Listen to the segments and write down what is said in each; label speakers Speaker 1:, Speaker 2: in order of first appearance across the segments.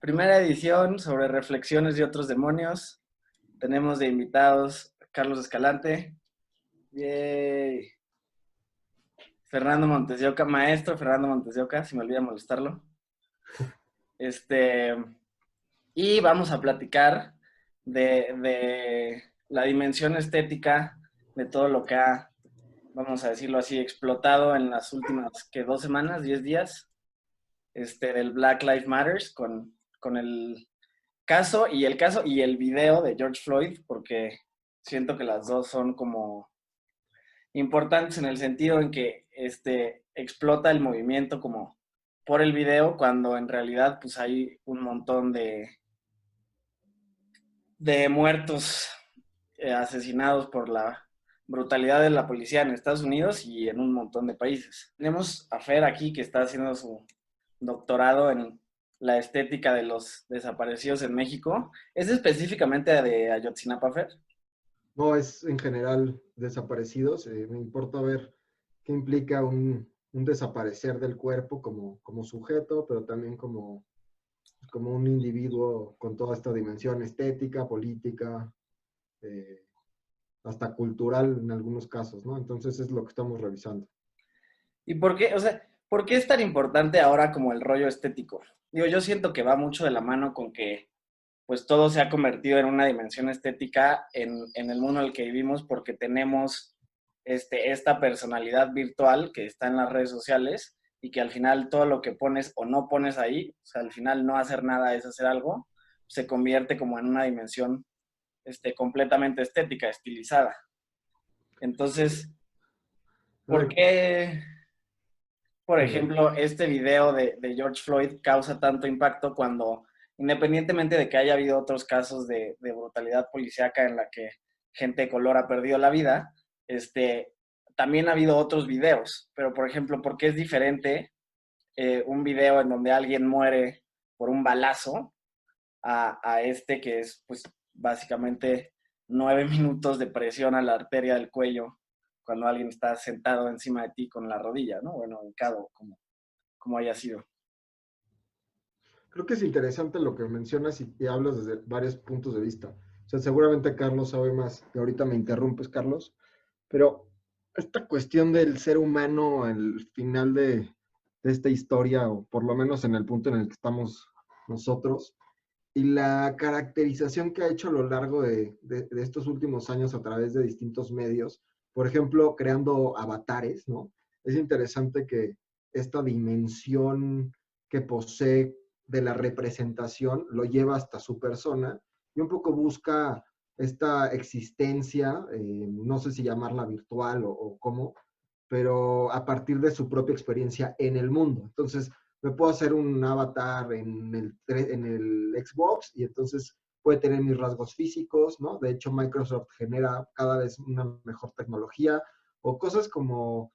Speaker 1: Primera edición sobre reflexiones y otros demonios. Tenemos de invitados a Carlos Escalante. Yay. Fernando Montes de Oca, maestro Fernando Montes de Oca, si me olvida molestarlo. Este, y vamos a platicar de la dimensión estética de todo lo que ha, vamos a decirlo así, explotado en las últimas, 2 semanas, 10 días, del Black Lives Matters con el caso y el video de George Floyd, porque siento que las dos son como importantes en el sentido en que explota el movimiento como por el video, cuando en realidad pues hay un montón de muertos asesinados por la brutalidad de la policía en Estados Unidos y en un montón de países. Tenemos a Fer aquí que está haciendo su doctorado en la estética de los desaparecidos en México. ¿Es específicamente de Ayotzinapa, Fer?
Speaker 2: No, es en general desaparecidos. Me importa ver qué implica un desaparecer del cuerpo como sujeto, pero también como un individuo con toda esta dimensión estética, política, eh, hasta cultural en algunos casos, ¿no? Entonces es lo que estamos revisando.
Speaker 1: ¿Y por qué, o sea, por qué es tan importante ahora como el rollo estético? Digo, yo siento que va mucho de la mano con que pues todo se ha convertido en una dimensión estética en el mundo en el que vivimos, porque tenemos esta personalidad virtual que está en las redes sociales y que al final todo lo que pones o no pones ahí, o sea, al final no hacer nada es hacer algo, se convierte como en una dimensión completamente estética, estilizada. Entonces,
Speaker 2: A
Speaker 1: ¿por
Speaker 2: ver,
Speaker 1: qué, por
Speaker 2: dime.
Speaker 1: ejemplo, este video de George Floyd causa tanto impacto cuando, independientemente de que haya habido otros casos de brutalidad policíaca en la que gente de color ha perdido la vida, también ha habido otros videos? Pero, por ejemplo, ¿por qué es diferente un video en donde alguien muere por un balazo a que es, pues, básicamente 9 minutos de presión a la arteria del cuello cuando alguien está sentado encima de ti con la rodilla, ¿no? Bueno, hincado, como haya sido.
Speaker 2: Creo que es interesante lo que mencionas y hablas desde varios puntos de vista. O sea, seguramente Carlos sabe más, y ahorita me interrumpes, Carlos, pero esta cuestión del ser humano al final de esta historia, o por lo menos en el punto en el que estamos nosotros, y la caracterización que ha hecho a lo largo de estos últimos años a través de distintos medios, por ejemplo, creando avatares, ¿no? Es interesante que esta dimensión que posee de la representación lo lleva hasta su persona y un poco busca esta existencia, no sé si llamarla virtual o cómo, pero a partir de su propia experiencia en el mundo. Entonces, me puedo hacer un avatar en el Xbox y entonces puede tener mis rasgos físicos, ¿no? De hecho, Microsoft genera cada vez una mejor tecnología o cosas como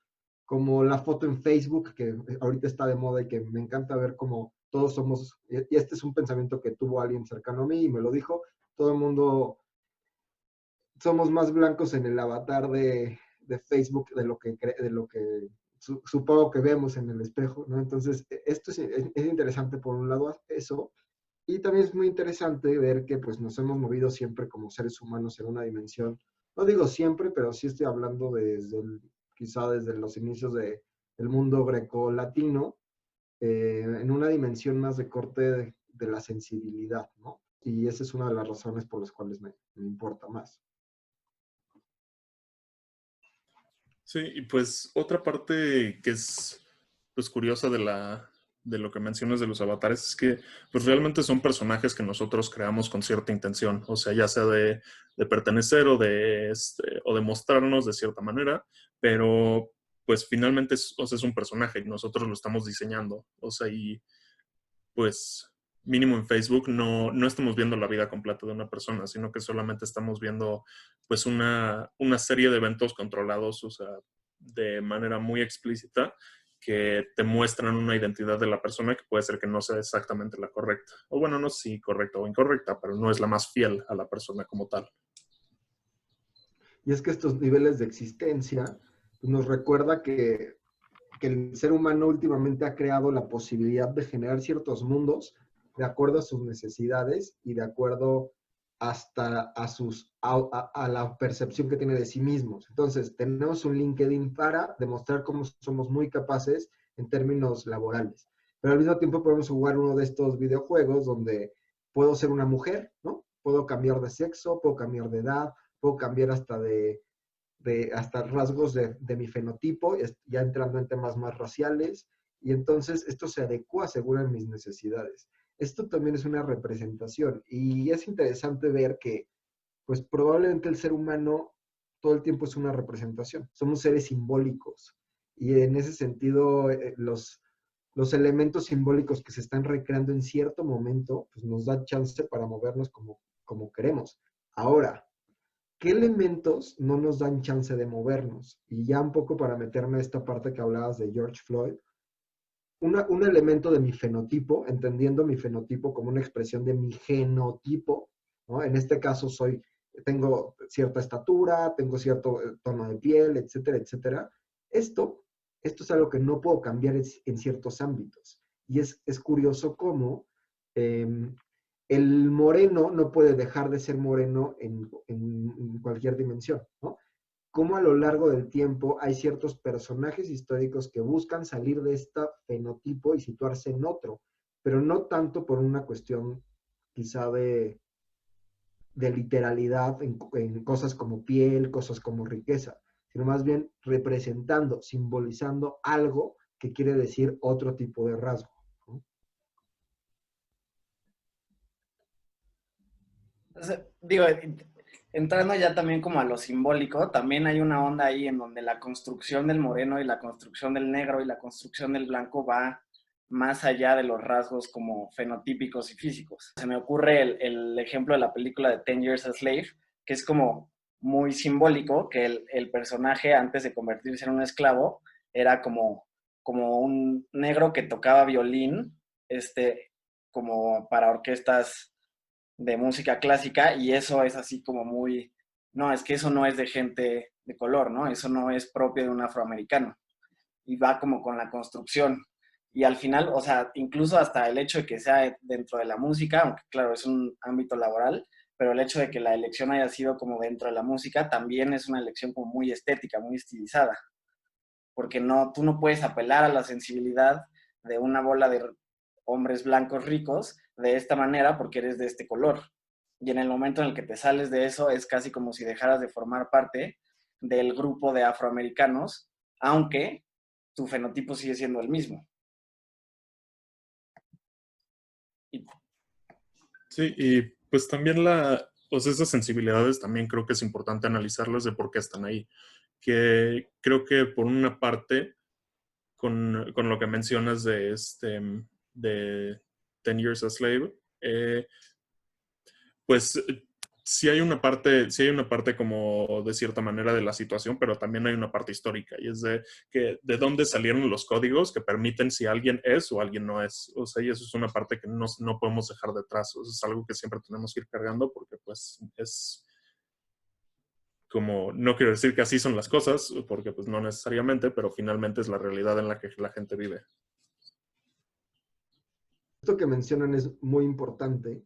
Speaker 2: la foto en Facebook, que ahorita está de moda y que me encanta ver cómo todos somos, y este es un pensamiento que tuvo alguien cercano a mí y me lo dijo, todo el mundo somos más blancos en el avatar de Facebook de lo que supongo que vemos en el espejo, ¿no? Entonces, esto es interesante por un lado eso, y también es muy interesante ver que pues nos hemos movido siempre como seres humanos en una dimensión, no digo siempre, pero sí estoy hablando quizá desde los inicios del mundo greco-latino, en una dimensión más de corte de la sensibilidad, ¿no? Y esa es una de las razones por las cuales me importa más.
Speaker 3: Sí, y pues otra parte que es pues curiosa de lo que mencionas de los avatares es que pues realmente son personajes que nosotros creamos con cierta intención, o sea, ya sea de pertenecer o de mostrarnos de cierta manera, pero pues finalmente o sea, es un personaje y nosotros lo estamos diseñando, o sea, y pues mínimo en Facebook no estamos viendo la vida completa de una persona, sino que solamente estamos viendo pues una serie de eventos controlados, o sea, de manera muy explícita, que te muestran una identidad de la persona que puede ser que no sea exactamente la correcta. O bueno, no sé si correcta o incorrecta, pero no es la más fiel a la persona como tal.
Speaker 2: Y es que estos niveles de existencia nos recuerda que el ser humano últimamente ha creado la posibilidad de generar ciertos mundos de acuerdo a sus necesidades y de acuerdo hasta a la percepción que tiene de sí mismos. Entonces, tenemos un LinkedIn para demostrar cómo somos muy capaces en términos laborales. Pero al mismo tiempo podemos jugar uno de estos videojuegos donde puedo ser una mujer, ¿no? Puedo cambiar de sexo, puedo cambiar de edad, puedo cambiar hasta hasta rasgos de mi fenotipo, ya entrando en temas más raciales, y entonces esto se adecua según a mis necesidades. Esto también es una representación, y es interesante ver que, pues probablemente el ser humano todo el tiempo es una representación, somos seres simbólicos, y en ese sentido los elementos simbólicos que se están recreando en cierto momento, pues nos da chance para movernos como queremos. Ahora, ¿qué elementos no nos dan chance de movernos? Y ya un poco para meterme a esta parte que hablabas de George Floyd, un elemento de mi fenotipo, entendiendo mi fenotipo como una expresión de mi genotipo, ¿no? En este caso tengo cierta estatura, tengo cierto tono de piel, etcétera, etcétera. Esto es algo que no puedo cambiar en ciertos ámbitos. Y es curioso cómo el moreno no puede dejar de ser moreno en cualquier dimensión, ¿no? Cómo a lo largo del tiempo hay ciertos personajes históricos que buscan salir de este fenotipo y situarse en otro, pero no tanto por una cuestión quizá de literalidad en cosas como piel, cosas como riqueza, sino más bien representando, simbolizando algo que quiere decir otro tipo de rasgo, ¿no?
Speaker 1: O sea, digo, entrando ya también como a lo simbólico, también hay una onda ahí en donde la construcción del moreno y la construcción del negro y la construcción del blanco va más allá de los rasgos como fenotípicos y físicos. Se me ocurre el ejemplo de la película de 10 Years a Slave, que es como muy simbólico, que el personaje antes de convertirse en un esclavo era como un negro que tocaba violín, como para orquestas de música clásica, y eso es así como muy, no, es que eso no es de gente de color, ¿no? Eso no es propio de un afroamericano. Y va como con la construcción. Y al final, o sea, incluso hasta el hecho de que sea dentro de la música, aunque claro, es un ámbito laboral, pero el hecho de que la elección haya sido como dentro de la música también es una elección como muy estética, muy estilizada, porque no, tú no puedes apelar a la sensibilidad de una bola de hombres blancos ricos de esta manera porque eres de este color. Y en el momento en el que te sales de eso es casi como si dejaras de formar parte del grupo de afroamericanos, aunque tu fenotipo sigue siendo el mismo. Y
Speaker 3: Sí, y pues también pues esas sensibilidades también creo que es importante analizarlas de por qué están ahí. Que creo que por una parte, con lo que mencionas de 10 Years a Slave, pues sí hay una parte como de cierta manera de la situación, pero también hay una parte histórica y es de dónde salieron los códigos que permiten si alguien es o alguien no es. O sea, y eso es una parte que no podemos dejar detrás. O sea, es algo que siempre tenemos que ir cargando porque pues es como, no quiero decir que así son las cosas, porque pues no necesariamente, pero finalmente es la realidad en la que la gente vive.
Speaker 2: Esto que mencionan es muy importante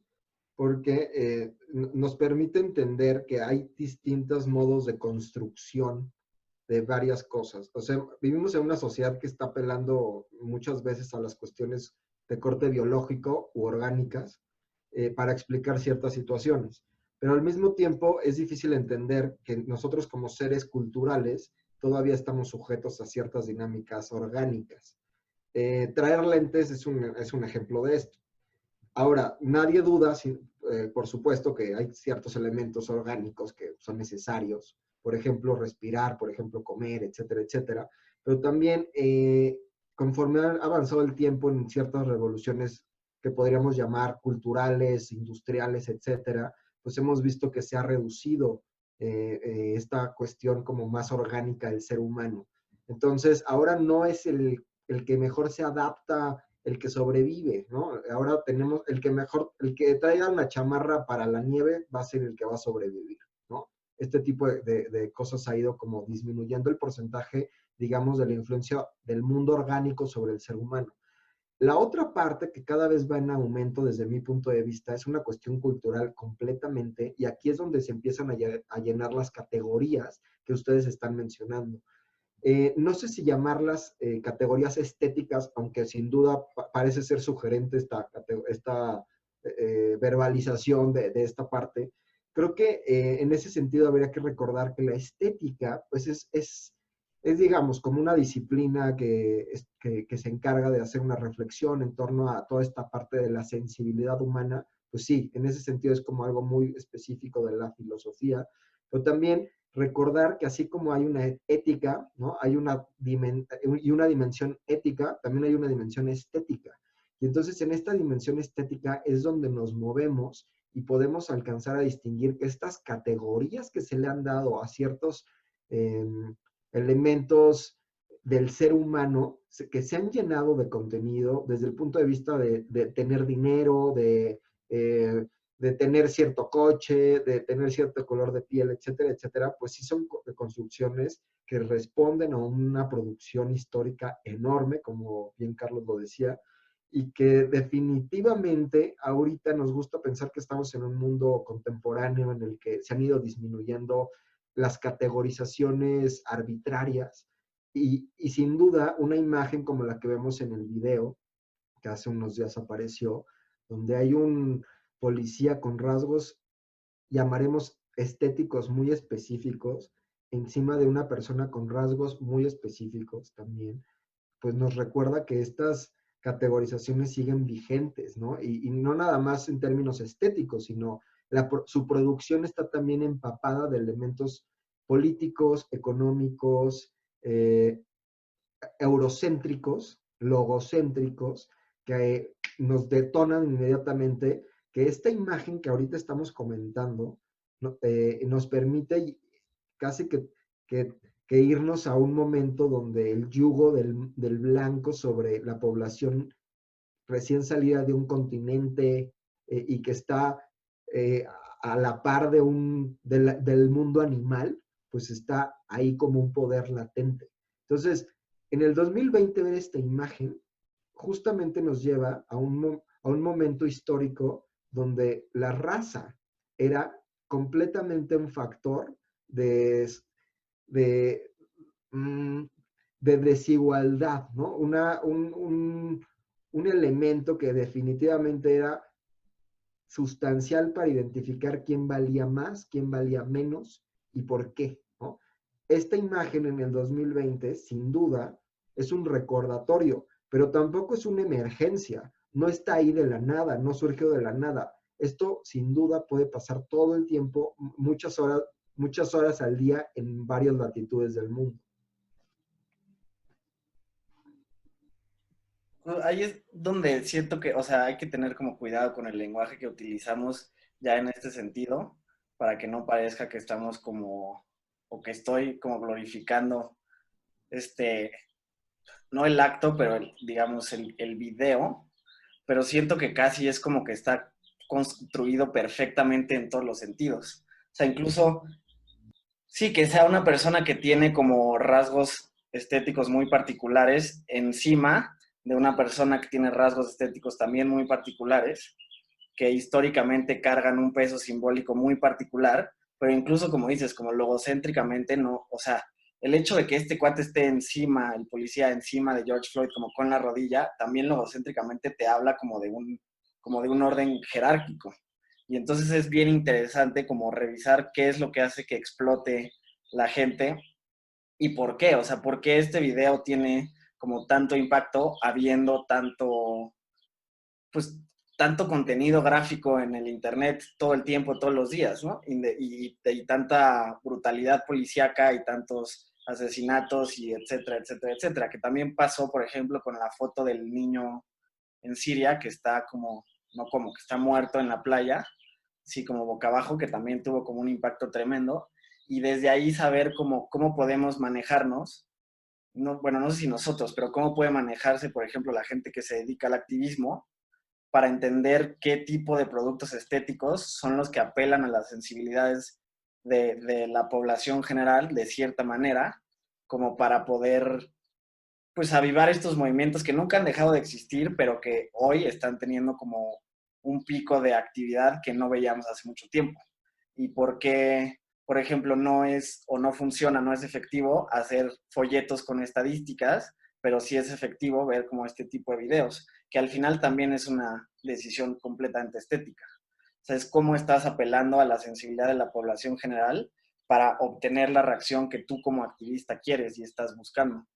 Speaker 2: porque nos permite entender que hay distintos modos de construcción de varias cosas. O sea, vivimos en una sociedad que está apelando muchas veces a las cuestiones de corte biológico u orgánicas para explicar ciertas situaciones. Pero al mismo tiempo es difícil entender que nosotros como seres culturales todavía estamos sujetos a ciertas dinámicas orgánicas. Traer lentes es un ejemplo de esto. Ahora, nadie duda, por supuesto, que hay ciertos elementos orgánicos que son necesarios, por ejemplo, respirar, por ejemplo, comer, etcétera, etcétera, pero también conforme ha avanzado el tiempo en ciertas revoluciones que podríamos llamar culturales, industriales, etcétera, pues hemos visto que se ha reducido esta cuestión como más orgánica del ser humano. Entonces, ahora no es el que mejor se adapta, el que sobrevive, ¿no? Ahora tenemos el que traiga una chamarra para la nieve va a ser el que va a sobrevivir, ¿no? Este tipo de cosas ha ido como disminuyendo el porcentaje, digamos, de la influencia del mundo orgánico sobre el ser humano. La otra parte que cada vez va en aumento desde mi punto de vista es una cuestión cultural completamente, y aquí es donde se empiezan a llenar las categorías que ustedes están mencionando. No sé si llamarlas categorías estéticas, aunque sin duda parece ser sugerente esta verbalización de esta parte. Creo que en ese sentido habría que recordar que la estética pues digamos, como una disciplina que se encarga de hacer una reflexión en torno a toda esta parte de la sensibilidad humana. Pues sí, en ese sentido es como algo muy específico de la filosofía, pero también recordar que así como hay una ética, ¿no? Hay una dimensión ética, también hay una dimensión estética. Y entonces en esta dimensión estética es donde nos movemos y podemos alcanzar a distinguir que estas categorías que se le han dado a ciertos elementos del ser humano que se han llenado de contenido desde el punto de vista de tener dinero, de tener cierto coche, de tener cierto color de piel, etcétera, etcétera, pues sí son construcciones que responden a una producción histórica enorme, como bien Carlos lo decía, y que definitivamente ahorita nos gusta pensar que estamos en un mundo contemporáneo en el que se han ido disminuyendo las categorizaciones arbitrarias y sin duda una imagen como la que vemos en el video, que hace unos días apareció, donde hay un policía con rasgos, llamaremos estéticos muy específicos, encima de una persona con rasgos muy específicos también, pues nos recuerda que estas categorizaciones siguen vigentes, ¿no? Y no nada más en términos estéticos, sino su producción está también empapada de elementos políticos, económicos, eurocéntricos, logocéntricos, que nos detonan inmediatamente que esta imagen que ahorita estamos comentando nos permite casi que irnos a un momento donde el yugo del blanco sobre la población recién salida de un continente y que está eh, a la par del mundo animal, pues está ahí como un poder latente. Entonces, en el 2020 ver esta imagen justamente nos lleva a un momento histórico donde la raza era completamente un factor de, de, mm, de desigualdad, ¿no? Un elemento que definitivamente era sustancial para identificar quién valía más, quién valía menos y por qué, ¿no? Esta imagen en el 2020, sin duda, es un recordatorio, pero tampoco es una emergencia, no está ahí de la nada, no surgió de la nada. Esto sin duda puede pasar todo el tiempo, muchas horas al día en varias latitudes del mundo.
Speaker 1: Ahí es donde siento que, o sea, hay que tener como cuidado con el lenguaje que utilizamos ya en este sentido, para que no parezca que estamos como, o que estoy como glorificando este, no el acto, pero digamos el video, pero siento que casi es como que está construido perfectamente en todos los sentidos. O sea, incluso, sí, que sea una persona que tiene como rasgos estéticos muy particulares encima de una persona que tiene rasgos estéticos también muy particulares, que históricamente cargan un peso simbólico muy particular, pero incluso como dices, como logocéntricamente no, o sea, el hecho de que este cuate esté encima, el policía encima de George Floyd como con la rodilla, también logocéntricamente te habla como de un orden jerárquico. Y entonces es bien interesante como revisar qué es lo que hace que explote la gente y por qué, o sea, por qué este video tiene como tanto impacto habiendo tanto, pues, tanto contenido gráfico en el internet todo el tiempo, todos los días, ¿no? Y tanta brutalidad policíaca y tantos asesinatos y etcétera, etcétera, etcétera, que también pasó, por ejemplo, con la foto del niño en Siria que está como, no como, que está muerto en la playa, sí, como boca abajo, que también tuvo como un impacto tremendo, y desde ahí saber cómo podemos manejarnos, no, bueno, no sé si nosotros, pero cómo puede manejarse, por ejemplo, la gente que se dedica al activismo para entender qué tipo de productos estéticos son los que apelan a las sensibilidades de la población general de cierta manera, como para poder pues avivar estos movimientos que nunca han dejado de existir, pero que hoy están teniendo como un pico de actividad que no veíamos hace mucho tiempo. Y por qué, por ejemplo, no es o no funciona, no es efectivo hacer folletos con estadísticas, pero sí es efectivo ver como este tipo de videos, que al final también es una decisión completamente estética. O sea, es cómo estás apelando a la sensibilidad de la población general para obtener la reacción que tú como activista quieres y estás buscando.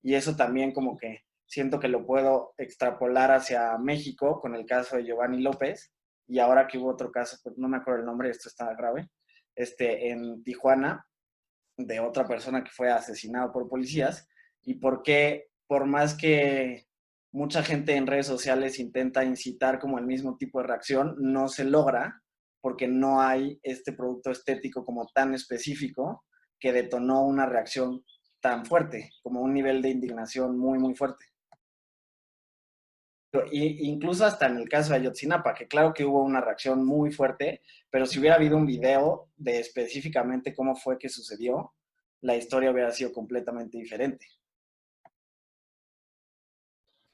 Speaker 1: Y eso también como que siento que lo puedo extrapolar hacia México con el caso de Giovanni López, y ahora que hubo otro caso, pues no me acuerdo el nombre, esto está grave, en Tijuana, de otra persona que fue asesinado por policías, y por qué, por más que mucha gente en redes sociales intenta incitar como el mismo tipo de reacción, no se logra porque no hay este producto estético como tan específico que detonó una reacción tan fuerte, como un nivel de indignación muy, muy fuerte. Y, incluso hasta en el caso de Ayotzinapa, que claro que hubo una reacción muy fuerte, pero si hubiera habido un video de específicamente cómo fue que sucedió, la historia hubiera sido completamente diferente.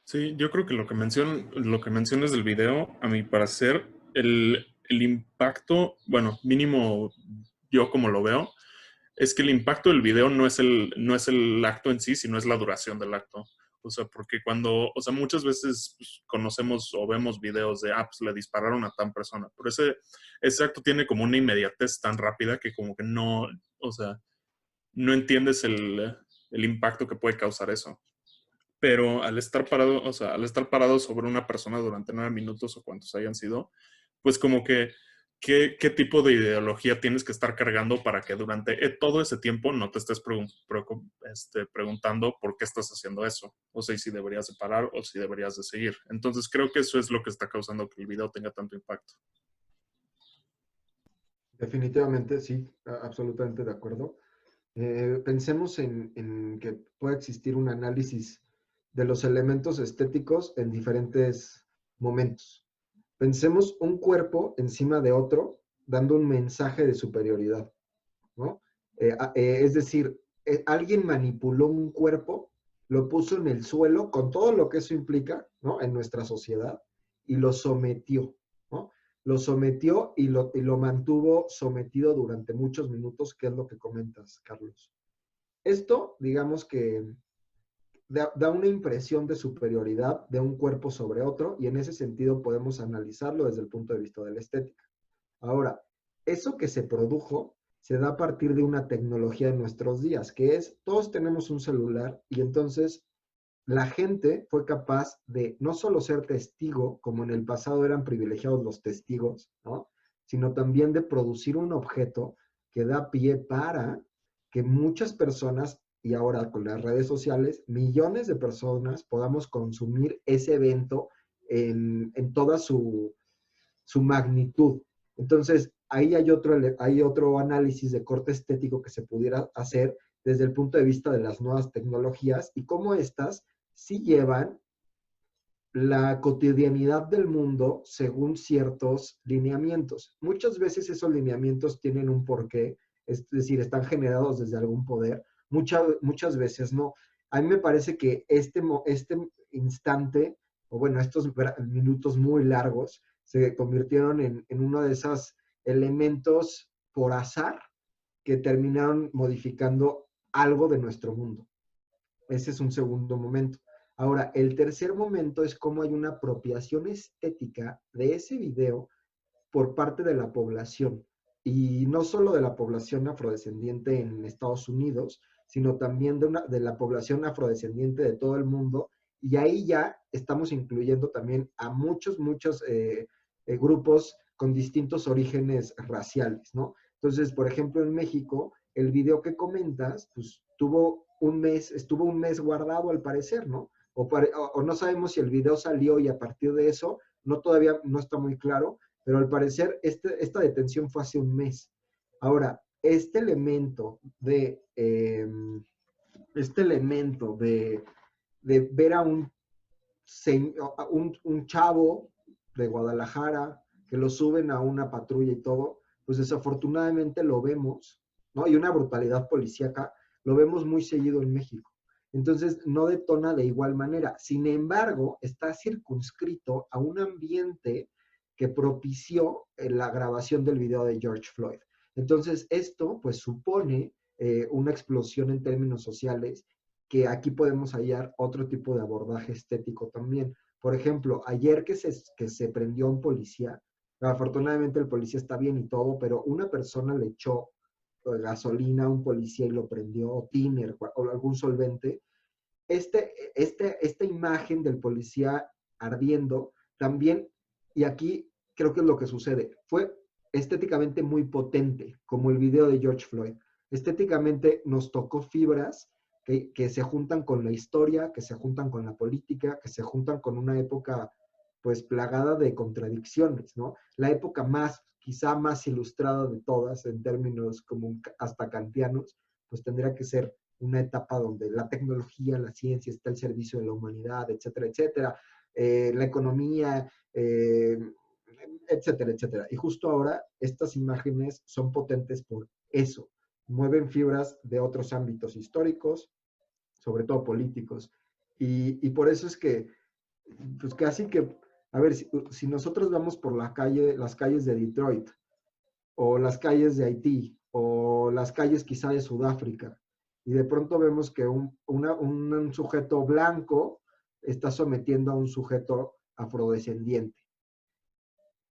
Speaker 3: Sí, yo creo que lo que mencionas del video, a mi parecer, el impacto, bueno, mínimo yo como lo veo, es que el impacto del video no es el acto en sí, sino es la duración del acto. O sea, porque o sea, muchas veces pues, conocemos o vemos videos de, pues le dispararon a tal persona, pero ese acto tiene como una inmediatez tan rápida que como que no, o sea, no entiendes el impacto que puede causar eso. Pero al estar parado, o sea, al estar parado sobre una persona durante 9 minutos o cuantos hayan sido, pues como que, ¿qué tipo de ideología tienes que estar cargando para que durante todo ese tiempo no te estés preguntando por qué estás haciendo eso? O sea, y si deberías de parar o si deberías de seguir. Entonces creo que eso es lo que está causando que el video tenga tanto impacto.
Speaker 2: Definitivamente, sí, absolutamente de acuerdo. Pensemos en que puede existir un análisis de los elementos estéticos en diferentes momentos. Pensemos un cuerpo encima de otro dando un mensaje de superioridad, ¿no? Es decir, alguien manipuló un cuerpo, lo puso en el suelo con todo lo que eso implica, ¿no? En nuestra sociedad y lo sometió, ¿no? Lo sometió y lo mantuvo sometido durante muchos minutos, que es lo que comentas, Carlos. Esto, digamos que da una impresión de superioridad de un cuerpo sobre otro y en ese sentido podemos analizarlo desde el punto de vista de la estética. Ahora, eso que se produjo se da a partir de una tecnología en nuestros días, que es, todos tenemos un celular y entonces la gente fue capaz de no solo ser testigo, como en el pasado eran privilegiados los testigos, ¿no? Sino también de producir un objeto que da pie para que muchas personas, y ahora con las redes sociales, millones de personas podamos consumir ese evento en toda su magnitud. Entonces, ahí hay otro análisis de corte estético que se pudiera hacer desde el punto de vista de las nuevas tecnologías y cómo estas sí llevan la cotidianidad del mundo según ciertos lineamientos. Muchas veces esos lineamientos tienen un porqué, es decir, están generados desde algún poder, muchas veces no. A mí me parece que este instante, o bueno, estos minutos muy largos, se convirtieron en uno de esos elementos por azar que terminaron modificando algo de nuestro mundo. Ese es un segundo momento. Ahora, el tercer momento es cómo hay una apropiación estética de ese video por parte de la población. Y no solo de la población afrodescendiente en Estados Unidos, sino también de la población afrodescendiente de todo el mundo. Y ahí ya estamos incluyendo también a muchos grupos con distintos orígenes raciales, ¿no? Entonces, por ejemplo, en México, el video que comentas, pues estuvo un mes guardado al parecer, ¿no? O no sabemos si el video salió y a partir de eso, todavía no está muy claro, pero al parecer esta detención fue hace un mes. Ahora, este elemento de ver a un chavo de Guadalajara que lo suben a una patrulla y todo, pues desafortunadamente lo vemos, ¿no? Y una brutalidad policíaca, lo vemos muy seguido en México. Entonces, no detona de igual manera. Sin embargo, está circunscrito a un ambiente que propició la grabación del video de George Floyd. Entonces, esto pues supone una explosión en términos sociales, que aquí podemos hallar otro tipo de abordaje estético también. Por ejemplo, ayer que se prendió a un policía, afortunadamente el policía está bien y todo, pero una persona le echó gasolina a un policía y lo prendió, o tiner, o algún solvente. Esta imagen del policía ardiendo también, y aquí creo que es lo que sucede, fue estéticamente muy potente, como el video de George Floyd. Estéticamente nos tocó fibras que se juntan con la historia, que se juntan con la política, que se juntan con una época pues plagada de contradicciones, ¿no? La época más, quizá más ilustrada de todas en términos como hasta kantianos, pues tendría que ser una etapa donde la tecnología, la ciencia está al servicio de la humanidad, etcétera, etcétera, la economía, etcétera, etcétera. Y justo ahora estas imágenes son potentes por eso, mueven fibras de otros ámbitos históricos, sobre todo políticos. Y por eso es que, pues casi que, a ver, si nosotros vamos por la calle, las calles de Detroit, o las calles de Haití, o las calles quizá de Sudáfrica, y de pronto vemos que un sujeto blanco está sometiendo a un sujeto afrodescendiente.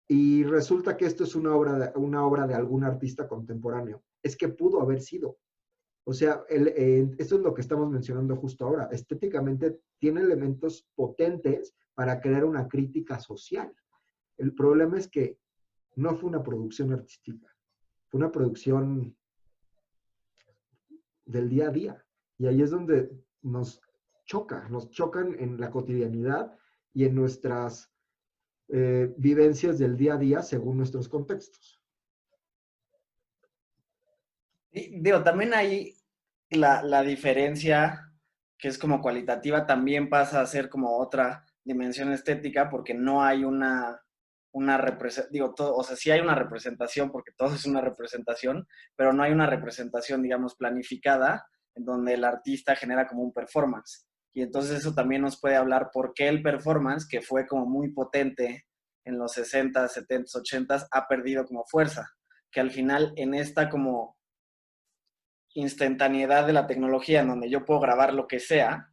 Speaker 2: Y resulta que esto es una obra de algún artista contemporáneo. Es que pudo haber sido. O sea, esto es lo que estamos mencionando justo ahora. Estéticamente tiene elementos potentes para crear una crítica social. El problema es que no fue una producción artística, fue una producción del día a día. Y ahí es donde nos chocan en la cotidianidad y en nuestras vivencias del día a día según nuestros contextos.
Speaker 1: Y, digo, también hay la diferencia que es como cualitativa, también pasa a ser como otra dimensión estética, porque no hay una representación, digo, todo, o sea, sí hay una representación, porque todo es una representación, pero no hay una representación, digamos, planificada, en donde el artista genera como un performance. Y entonces eso también nos puede hablar por qué el performance, que fue como muy potente en los 60, 70, 80, ha perdido como fuerza, que al final en esta como instantaneidad de la tecnología, en donde yo puedo grabar lo que sea,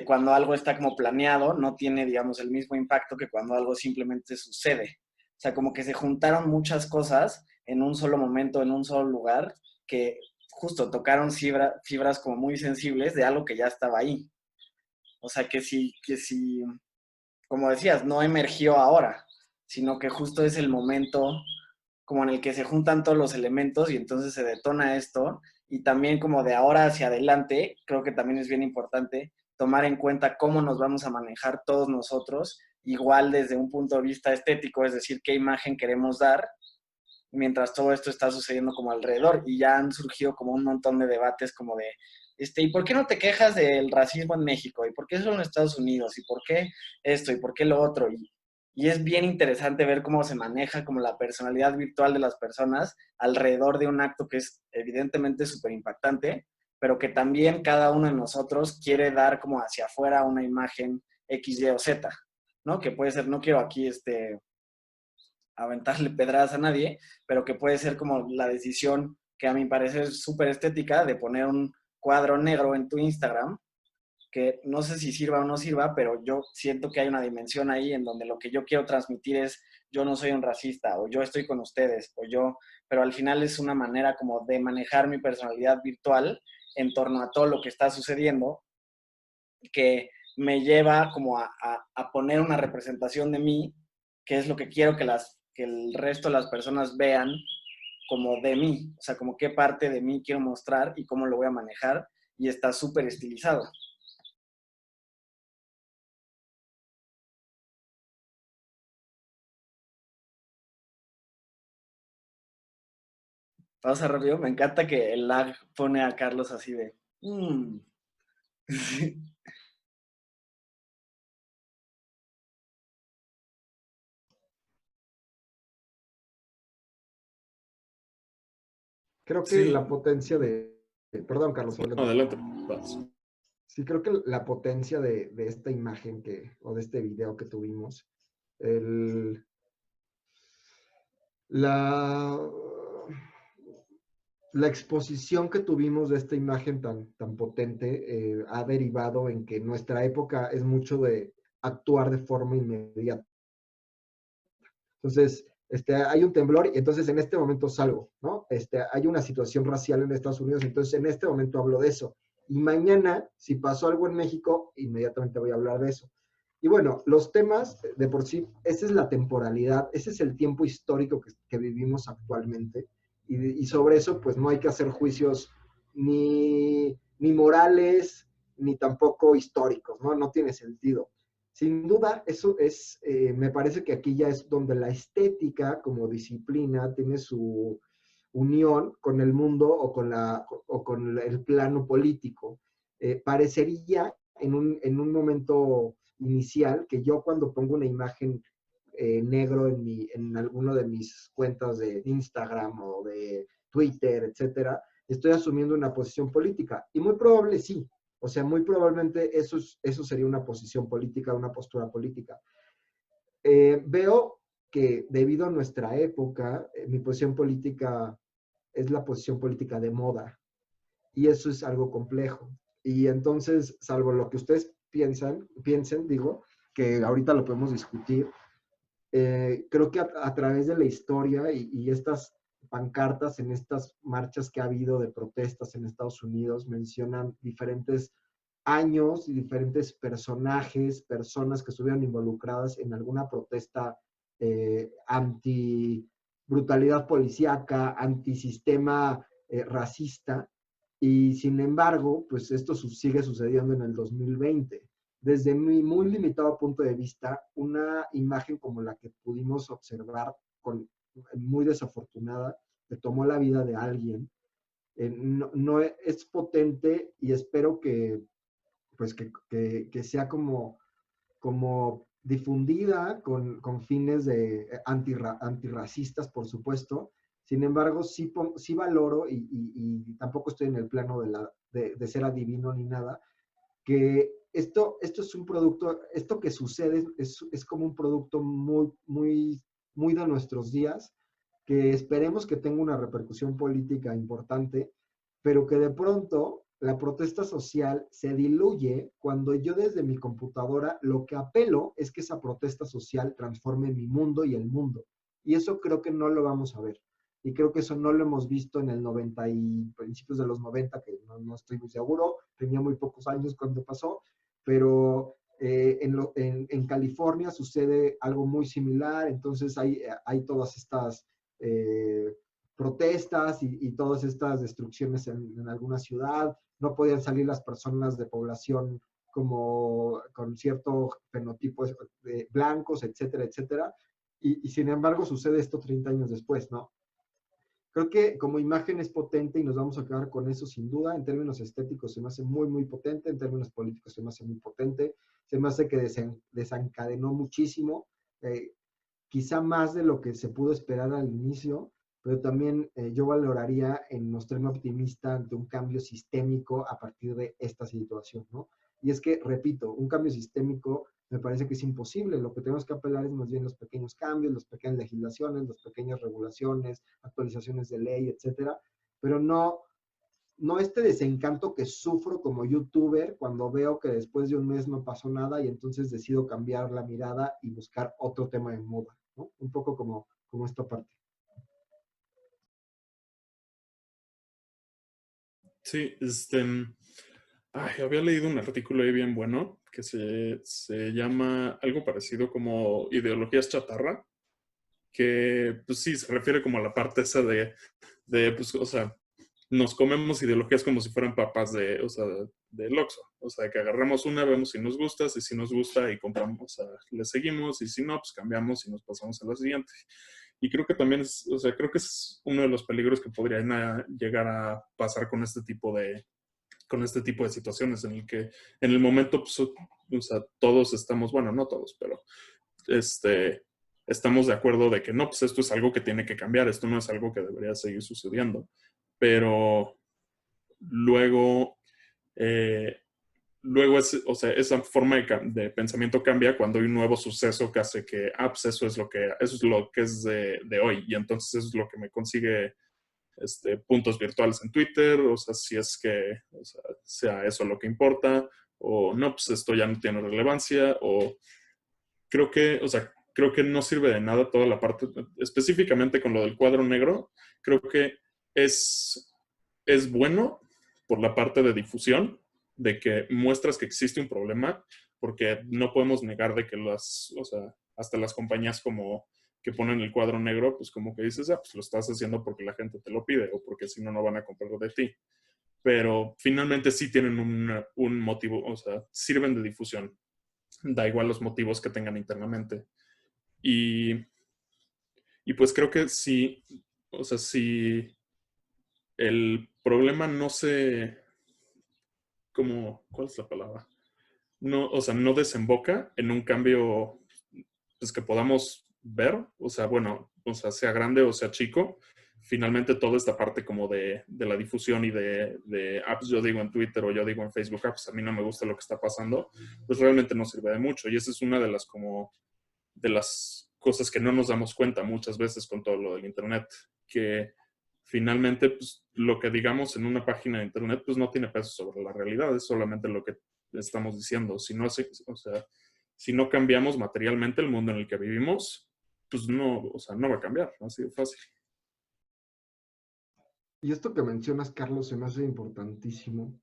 Speaker 1: cuando algo está como planeado, no tiene, digamos, el mismo impacto que cuando algo simplemente sucede. O sea, como que se juntaron muchas cosas en un solo momento, en un solo lugar, que justo tocaron fibras como muy sensibles de algo que ya estaba ahí. O sea, que si, como decías, no emergió ahora, sino que justo es el momento como en el que se juntan todos los elementos y entonces se detona esto. Y también como de ahora hacia adelante, creo que también es bien importante tomar en cuenta cómo nos vamos a manejar todos nosotros, igual desde un punto de vista estético, es decir, qué imagen queremos dar mientras todo esto está sucediendo como alrededor. Y ya han surgido como un montón de debates como de, ¿y por qué no te quejas del racismo en México? ¿Y por qué solo en Estados Unidos? ¿Y por qué esto? ¿Y por qué lo otro? Y es bien interesante ver cómo se maneja como la personalidad virtual de las personas alrededor de un acto que es evidentemente súper impactante, pero que también cada uno de nosotros quiere dar como hacia afuera una imagen X, Y o Z, ¿no? Que puede ser, no quiero aquí aventarle pedradas a nadie, pero que puede ser como la decisión que a mi parecer es súper estética de poner un cuadro negro en tu Instagram, que no sé si sirva o no sirva, pero yo siento que hay una dimensión ahí en donde lo que yo quiero transmitir es yo no soy un racista o yo estoy con ustedes o yo, pero al final es una manera como de manejar mi personalidad virtual en torno a todo lo que está sucediendo, que me lleva como a poner una representación de mí, que es lo que quiero que el resto de las personas vean como de mí, o sea, como qué parte de mí quiero mostrar y cómo lo voy a manejar, y está súper estilizado. Pasa rápido, me encanta que el lag pone a Carlos así de... Sí.
Speaker 2: Creo que la
Speaker 3: Sí,
Speaker 2: potencia de... Perdón, Carlos,
Speaker 3: no,
Speaker 2: adelante.
Speaker 3: adelante. Vas.
Speaker 2: Sí, creo que la potencia de esta imagen o de este video que tuvimos, el, la, la exposición que tuvimos de esta imagen tan potente ha derivado en que nuestra época es mucho de actuar de forma inmediata. Entonces, hay un temblor y entonces en este momento salgo, ¿no? Hay una situación racial en Estados Unidos, entonces en este momento hablo de eso. Y mañana, si pasó algo en México, inmediatamente voy a hablar de eso. Y bueno, los temas de por sí, esa es la temporalidad, ese es el tiempo histórico que vivimos actualmente. Y sobre eso, pues no hay que hacer juicios ni morales, ni tampoco históricos, ¿no? No tiene sentido. Sin duda, eso es, me parece que aquí ya es donde la estética como disciplina tiene su unión con el mundo o con el plano político. Parecería en un momento inicial que yo cuando pongo una imagen negro en alguno de mis cuentas de Instagram o de Twitter, etcétera, estoy asumiendo una posición política. Y muy probable sí, o sea, muy probablemente eso sería una posición política, una postura política. Veo que debido a nuestra época, mi posición política es la posición política de moda. Y eso es algo complejo. Y entonces, salvo lo que ustedes piensen, digo, que ahorita lo podemos discutir, creo que a través de la historia y estas pancartas en estas marchas que ha habido de protestas en Estados Unidos mencionan diferentes años y diferentes personajes, personas que estuvieron involucradas en alguna protesta anti brutalidad policíaca, antisistema racista, y sin embargo, pues esto sigue sucediendo en el 2020. Desde mi muy limitado punto de vista, una imagen como la que pudimos observar, muy desafortunada, que tomó la vida de alguien, no es potente y espero que, pues que sea como difundida con fines de antirracistas, por supuesto. Sin embargo, sí valoro y tampoco estoy en el plano de ser adivino ni nada, que esto es un producto, esto que sucede es como un producto muy de nuestros días, que esperemos que tenga una repercusión política importante, pero que de pronto la protesta social se diluye cuando yo desde mi computadora lo que apelo es que esa protesta social transforme mi mundo y el mundo. Y eso creo que no lo vamos a ver. Y creo que eso no lo hemos visto en el 90 y principios de los 90, que no estoy muy seguro, tenía muy pocos años cuando pasó, pero en California sucede algo muy similar, entonces hay todas estas eh, protestas y todas estas destrucciones en alguna ciudad, no podían salir las personas de población como con cierto fenotipo de blancos, etcétera, etcétera, y sin embargo sucede esto 30 años después, ¿no? Creo que como imagen es potente y nos vamos a quedar con eso sin duda. En términos estéticos se me hace muy potente, en términos políticos se me hace muy potente, se me hace que desencadenó muchísimo, quizá más de lo que se pudo esperar al inicio, pero también yo valoraría en mostrarme optimista ante un cambio sistémico a partir de esta situación, ¿no? Y es que, repito, un cambio sistémico me parece que es imposible. Lo que tenemos que apelar es más bien los pequeños cambios, las pequeñas legislaciones, las pequeñas regulaciones, actualizaciones de ley, etcétera, pero no este desencanto que sufro como youtuber cuando veo que después de un mes no pasó nada y entonces decido cambiar la mirada y buscar otro tema de moda, ¿no? Un poco como esta parte.
Speaker 3: Sí, había leído un artículo ahí bien bueno que se llama algo parecido como ideologías chatarra, que pues sí, se refiere como a la parte esa pues, o sea, nos comemos ideologías como si fueran papas o sea, del Oxxo. O sea, que agarramos una, vemos si nos gusta, si nos gusta y compramos, o sea, le seguimos, y si no, pues cambiamos y nos pasamos a la siguiente. Y creo que también o sea, creo que es uno de los peligros que podrían llegar a pasar con este tipo de situaciones en el que en el momento, pues, o sea, todos estamos, bueno, no todos, pero estamos de acuerdo de que no, pues esto es algo que tiene que cambiar, esto no es algo que debería seguir sucediendo. Pero luego, eh, luego o sea, esa forma de pensamiento cambia cuando hay un nuevo suceso que hace que, pues eso es lo que es de hoy. Y entonces eso es lo que me consigue puntos virtuales en Twitter, o sea, si es que o sea eso lo que importa, o no, pues esto ya no tiene relevancia, o creo que no sirve de nada toda la parte, específicamente con lo del cuadro negro, creo que es bueno por la parte de difusión, de que muestras que existe un problema, porque no podemos negar de que o sea, hasta las compañías como que ponen el cuadro negro, pues como que dices, pues lo estás haciendo porque la gente te lo pide o porque si no, no van a comprarlo de ti. Pero finalmente sí tienen un motivo, o sea, sirven de difusión. Da igual los motivos que tengan internamente. Y, y pues creo que sí, o sea, si el problema no se, ¿cuál es la palabra? No, o sea, no desemboca en un cambio pues, que podamos ver, o sea, bueno, o sea grande o sea chico, finalmente toda esta parte como de la difusión y de apps, yo digo en Twitter o yo digo en Facebook, pues a mí no me gusta lo que está pasando, pues realmente no sirve de mucho. Y esa es una de las cosas que no nos damos cuenta muchas veces con todo lo del Internet, que finalmente pues, lo que digamos en una página de Internet pues no tiene peso sobre la realidad, es solamente lo que estamos diciendo. Si no, o sea, si no cambiamos materialmente el mundo en el que vivimos, pues no, o sea, no va a cambiar, así de fácil.
Speaker 2: Y esto que mencionas, Carlos, se me hace importantísimo.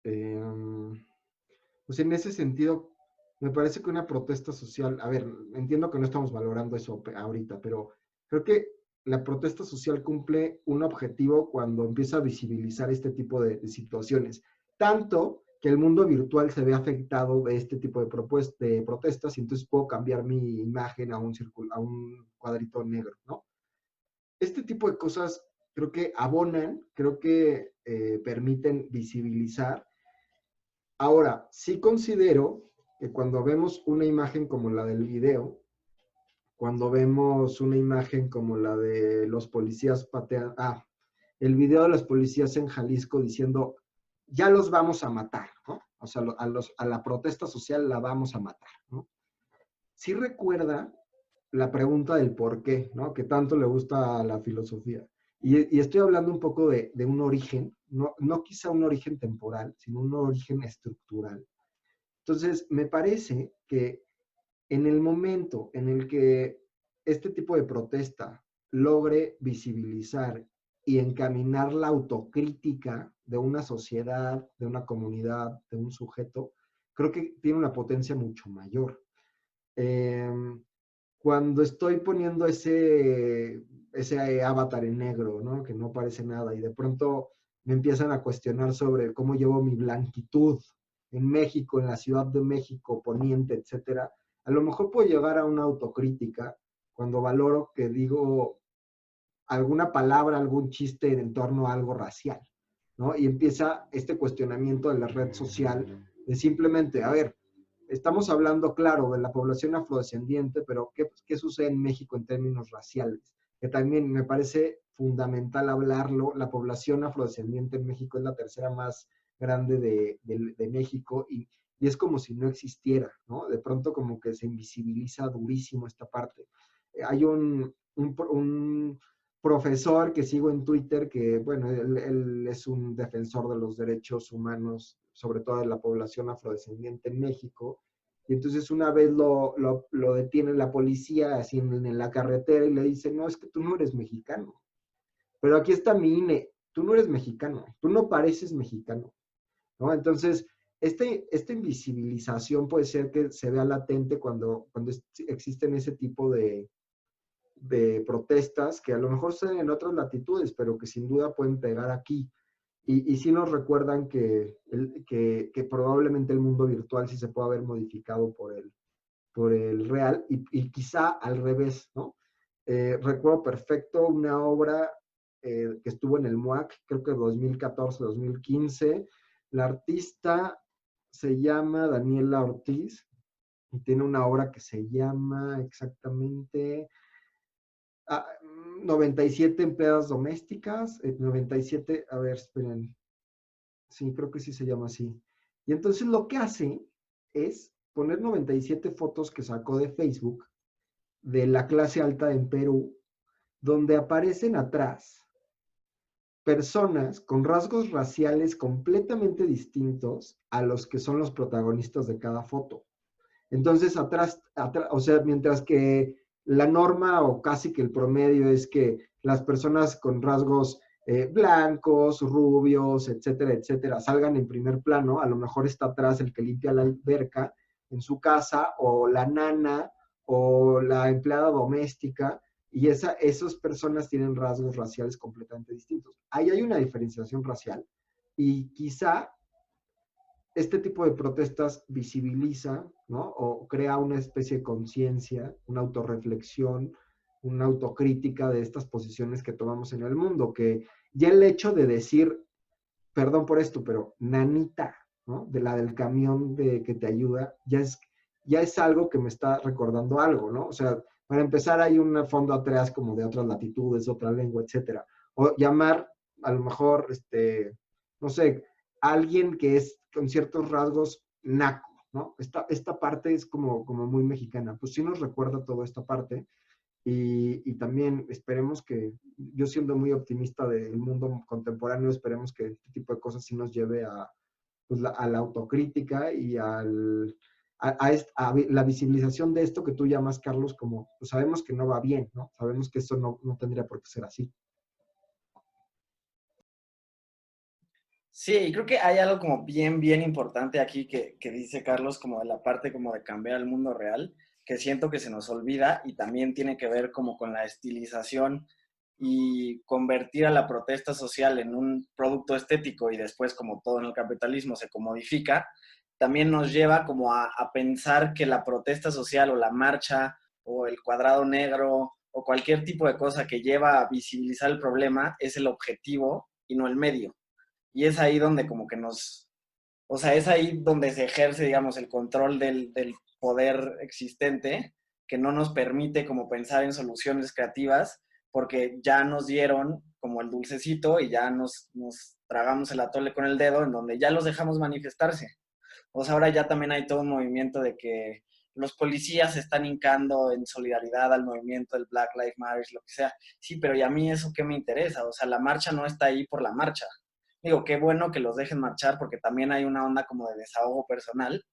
Speaker 2: Pues en ese sentido, me parece que una protesta social, a ver, entiendo que no estamos valorando eso ahorita, pero creo que la protesta social cumple un objetivo cuando empieza a visibilizar este tipo de situaciones. Tanto que el mundo virtual se ve afectado de este tipo de protestas y entonces puedo cambiar mi imagen a a un cuadrito negro, ¿no? Este tipo de cosas creo que abonan, creo que permiten visibilizar. Ahora, sí considero que cuando vemos una imagen como la del video, cuando vemos una imagen como la de los policías pateando, el video de los policías en Jalisco diciendo, ya los vamos a matar, ¿no? O sea, a la protesta social la vamos a matar, ¿no? Sí recuerda la pregunta del por qué, ¿no? Que tanto le gusta a la filosofía. Y estoy hablando un poco de un origen, no quizá un origen temporal, sino un origen estructural. Entonces, me parece que en el momento en el que este tipo de protesta logre visibilizar y encaminar la autocrítica de una sociedad, de una comunidad, de un sujeto, creo que tiene una potencia mucho mayor. Eh, Cuando estoy poniendo ese avatar en negro, ¿no? Que no parece nada, y de pronto me empiezan a cuestionar sobre cómo llevo mi blanquitud en México, en la Ciudad de México, Poniente, etcétera, a lo mejor puedo llegar a una autocrítica cuando valoro que digo alguna palabra, algún chiste en torno a algo racial, ¿no? Y empieza este cuestionamiento de la red social de simplemente, a ver, estamos hablando, claro, de la población afrodescendiente, pero ¿qué sucede en México en términos raciales? Que también me parece fundamental hablarlo. La población afrodescendiente en México es la tercera más grande de México y es como si no existiera, ¿no? De pronto como que se invisibiliza durísimo esta parte. Hay un profesor que sigo en Twitter que, bueno, él es un defensor de los derechos humanos, sobre todo de la población afrodescendiente en México. Y entonces una vez lo detiene la policía así en la carretera y le dice, no, es que tú no eres mexicano. Pero aquí está mi INE, tú no eres mexicano, tú no pareces mexicano, ¿no? Entonces, esta invisibilización puede ser que se vea latente cuando existen ese tipo de protestas que a lo mejor se ven en otras latitudes, pero que sin duda pueden pegar aquí. Y sí nos recuerdan que probablemente el mundo virtual sí se pueda haber modificado por el real y quizá al revés, ¿no? Recuerdo perfecto una obra que estuvo en el MUAC, creo que 2014, 2015. La artista se llama Daniela Ortiz y tiene una obra que se llama exactamente 97 empleadas domésticas, 97, a ver, esperen, sí, creo que sí se llama así. Y entonces lo que hace es poner 97 fotos que sacó de Facebook de la clase alta en Perú, donde aparecen atrás personas con rasgos raciales completamente distintos a los que son los protagonistas de cada foto. Entonces, o sea, mientras que la norma o casi que el promedio es que las personas con rasgos blancos, rubios, etcétera, etcétera, salgan en primer plano, a lo mejor está atrás el que limpia la alberca en su casa, o la nana, o la empleada doméstica, y esas personas tienen rasgos raciales completamente distintos. Ahí hay una diferenciación racial, y quizá este tipo de protestas visibiliza, ¿no? O crea una especie de conciencia, una autorreflexión, una autocrítica de estas posiciones que tomamos en el mundo, que ya el hecho de decir, perdón por esto, pero nanita, ¿no? De la del camión que te ayuda, ya es algo que me está recordando algo, ¿no? O sea, para empezar hay un fondo atrás como de otras latitudes, otra lengua, etcétera. O llamar, a lo mejor, no sé, alguien que es con ciertos rasgos naco, ¿no? Esta parte es como muy mexicana. Pues sí nos recuerda toda esta parte. Y también esperemos que, yo siendo muy optimista del mundo contemporáneo, esperemos que este tipo de cosas sí nos lleve a, pues, a la autocrítica y a la visibilización de esto que tú llamas, Carlos, como, pues sabemos que no va bien, ¿no? Sabemos que eso no tendría por qué ser así.
Speaker 1: Sí, y creo que hay algo como bien importante aquí que dice Carlos, como de la parte como de cambiar el mundo real, que siento que se nos olvida y también tiene que ver como con la estilización y convertir a la protesta social en un producto estético y después como todo en el capitalismo se comodifica, también nos lleva como a pensar que la protesta social o la marcha o el cuadrado negro o cualquier tipo de cosa que lleva a visibilizar el problema es el objetivo y no el medio. Y es ahí donde como que o sea, es ahí donde se ejerce, digamos, el control del poder existente, que no nos permite como pensar en soluciones creativas, porque ya nos dieron como el dulcecito y ya nos tragamos el atole con el dedo, en donde ya los dejamos manifestarse. O sea, ahora ya también hay todo un movimiento de que los policías se están hincando en solidaridad al movimiento del Black Lives Matter, lo que sea. Sí, pero ¿y a mí eso qué me interesa? O sea, la marcha no está ahí por la marcha. Digo, qué bueno que los dejen marchar porque también hay una onda como de desahogo personal,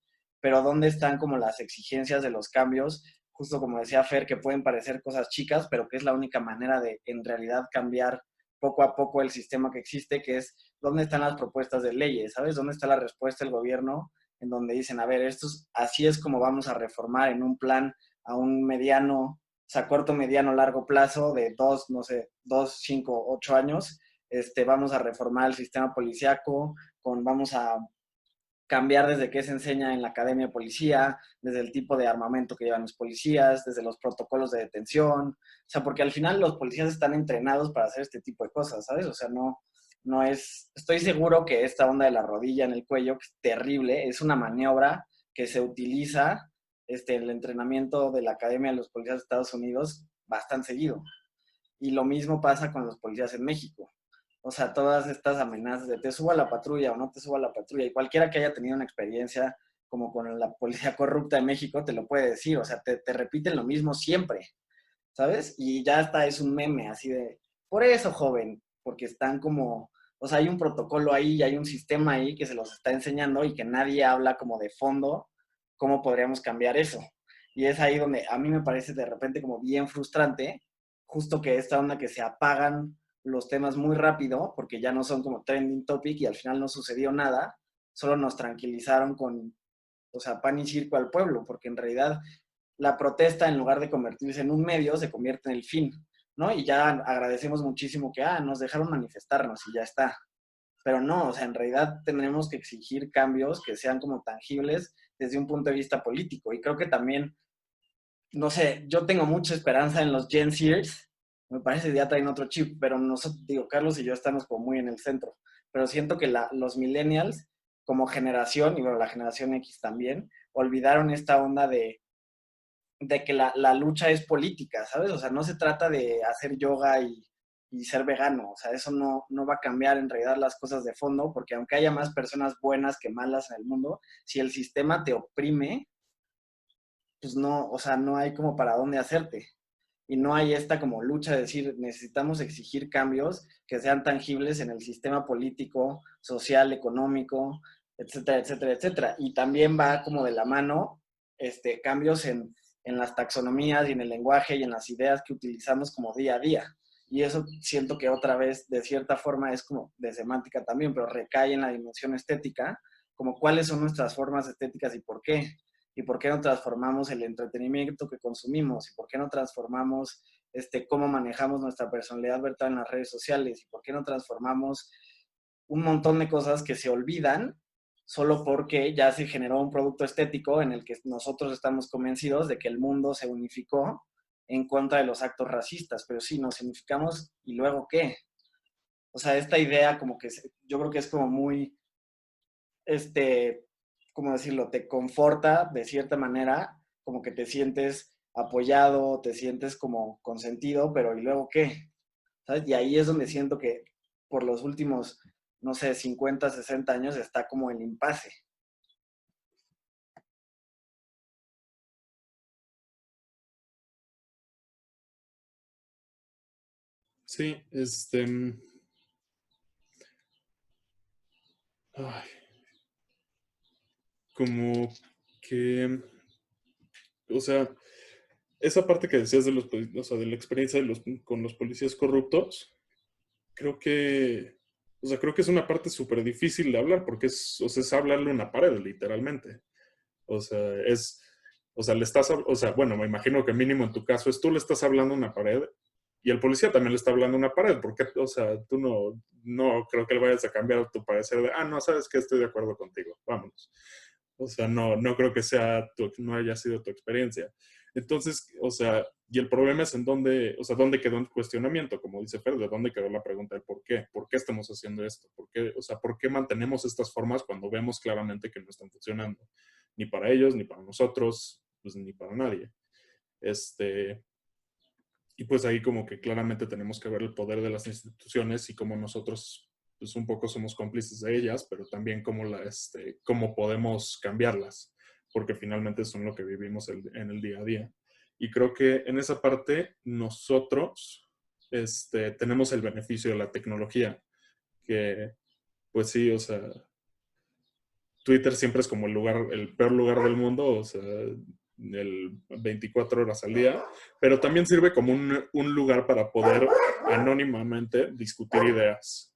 Speaker 1: pero ¿dónde están como las exigencias de los cambios? Justo como decía Fer, que pueden parecer cosas chicas, pero que es la única manera de en realidad cambiar poco a poco el sistema que existe, que es dónde están las propuestas de leyes, ¿sabes? ¿Dónde está la respuesta del gobierno en donde dicen, a ver, así es como vamos a reformar en un plan a un mediano, o sea, corto, mediano, largo plazo de 2, no sé, 2, 5, 8 años, vamos a reformar el sistema policiaco, vamos a cambiar desde qué se enseña en la academia de policía, desde el tipo de armamento que llevan los policías, desde los protocolos de detención, o sea, porque al final los policías están entrenados para hacer este tipo de cosas, ¿sabes? O sea, no es, estoy seguro que esta onda de la rodilla en el cuello, que es terrible, es una maniobra que se utiliza en el entrenamiento de la Academia de los Policías de Estados Unidos bastante seguido. Y lo mismo pasa con los policías en México. O sea, todas estas amenazas de te subo a la patrulla o no te subo a la patrulla, y cualquiera que haya tenido una experiencia como con la policía corrupta de México te lo puede decir, o sea, te repiten lo mismo siempre, ¿sabes? Y ya hasta es un meme así de, por eso, joven, porque están como, o sea, hay un protocolo ahí y hay un sistema ahí que se los está enseñando y que nadie habla como de fondo cómo podríamos cambiar eso. Y es ahí donde a mí me parece de repente como bien frustrante, justo que esta onda que se apagan los temas muy rápido, porque ya no son como trending topic y al final no sucedió nada, solo nos tranquilizaron con, o sea, pan y circo al pueblo, porque en realidad la protesta, en lugar de convertirse en un medio, se convierte en el fin, ¿no? Y ya agradecemos muchísimo que, nos dejaron manifestarnos y ya está. Pero no, o sea, en realidad tendremos que exigir cambios que sean como tangibles desde un punto de vista político. Y creo que también, no sé, yo tengo mucha esperanza en los Gen Zers, me parece que ya traen otro chip, pero nosotros, digo, Carlos y yo estamos como muy en el centro, pero siento que los millennials como generación, y bueno, la generación X también, olvidaron esta onda de que la lucha es política, ¿sabes? O sea, no se trata de hacer yoga y ser vegano. O sea, eso no va a cambiar en realidad las cosas de fondo, porque aunque haya más personas buenas que malas en el mundo, si el sistema te oprime, pues no, o sea, no hay como para dónde hacerte. Y no hay esta como lucha de decir, necesitamos exigir cambios que sean tangibles en el sistema político, social, económico, etcétera, etcétera, etcétera. Y también va como de la mano cambios en las taxonomías y en el lenguaje y en las ideas que utilizamos como día a día. Y eso siento que otra vez, de cierta forma, es como de semántica también, pero recae en la dimensión estética, como cuáles son nuestras formas estéticas y por qué. ¿Y por qué no transformamos el entretenimiento que consumimos? ¿Y por qué no transformamos cómo manejamos nuestra personalidad virtual en las redes sociales? ¿Y por qué no transformamos un montón de cosas que se olvidan solo porque ya se generó un producto estético en el que nosotros estamos convencidos de que el mundo se unificó en contra de los actos racistas? Pero sí, nos unificamos y luego ¿qué? O sea, esta idea como que yo creo que es como muy, ¿cómo decirlo? Te conforta de cierta manera, como que te sientes apoyado, te sientes como consentido, pero ¿y luego qué? ¿Sabes? Y ahí es donde siento que por los últimos, no sé, 50, 60 años está como el impasse.
Speaker 3: Sí, ay, como que, o sea, esa parte que decías de o sea, de la experiencia con los policías corruptos, creo que, o sea, creo que es una parte súper difícil de hablar porque o sea, es hablarle a una pared, literalmente. O sea, o sea, o sea, bueno, me imagino que mínimo en tu caso es tú le estás hablando a una pared y el policía también le está hablando a una pared, porque, o sea, tú no creo que le vayas a cambiar tu parecer de, no, sabes que estoy de acuerdo contigo, vámonos. O sea, no creo que no haya sido tu experiencia. Entonces, o sea, y el problema es en dónde, o sea, dónde quedó el cuestionamiento, como dice Fer, de dónde quedó la pregunta de por qué estamos haciendo esto, por qué, o sea, por qué mantenemos estas formas cuando vemos claramente que no están funcionando, ni para ellos, ni para nosotros, pues ni para nadie. Y pues ahí como que claramente tenemos que ver el poder de las instituciones y cómo nosotros pues un poco somos cómplices de ellas, pero también cómo podemos cambiarlas, porque finalmente son lo que vivimos en el día a día. Y creo que en esa parte nosotros tenemos el beneficio de la tecnología, que pues sí, o sea, Twitter siempre es como el peor lugar del mundo, o sea, 24 horas al día, pero también sirve como un lugar para poder anónimamente discutir ideas.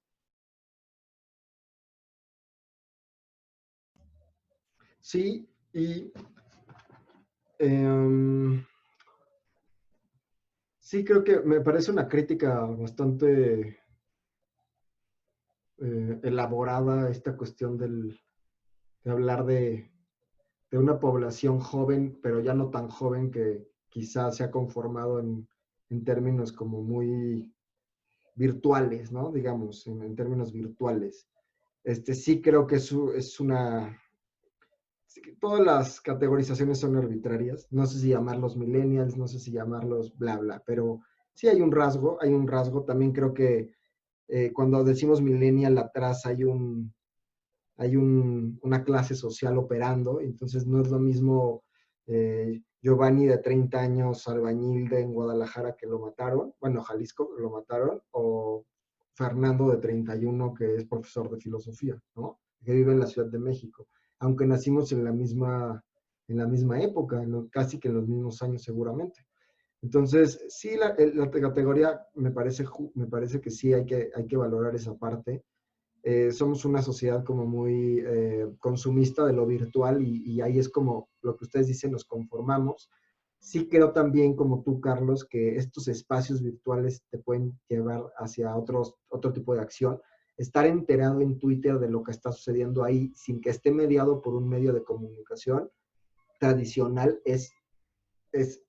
Speaker 2: Sí, y em, sí creo que me parece una crítica bastante elaborada esta cuestión de hablar de una población joven, pero ya no tan joven, que quizás se ha conformado en términos como muy virtuales, ¿no? Digamos, en términos virtuales. Sí creo que es una... sí que todas las categorizaciones son arbitrarias. No sé si llamarlos millennials, no sé si llamarlos bla, bla, pero sí hay un rasgo, hay un rasgo. También creo que cuando decimos millennial atrás una clase social operando, entonces no es lo mismo Giovanni de 30 años, albañil en Guadalajara, que lo mataron, bueno, Jalisco, lo mataron, o Fernando de 31, que es profesor de filosofía, ¿no? Que vive en la Ciudad de México, aunque nacimos en la misma época, casi que en los mismos años seguramente. Entonces, sí, la categoría me parece que sí hay que valorar esa parte. Somos una sociedad como muy consumista de lo virtual y ahí es como lo que ustedes dicen, nos conformamos. Sí creo también, como tú, Carlos, que estos espacios virtuales te pueden llevar hacia otro tipo de acción. Estar enterado en Twitter de lo que está sucediendo ahí sin que esté mediado por un medio de comunicación tradicional es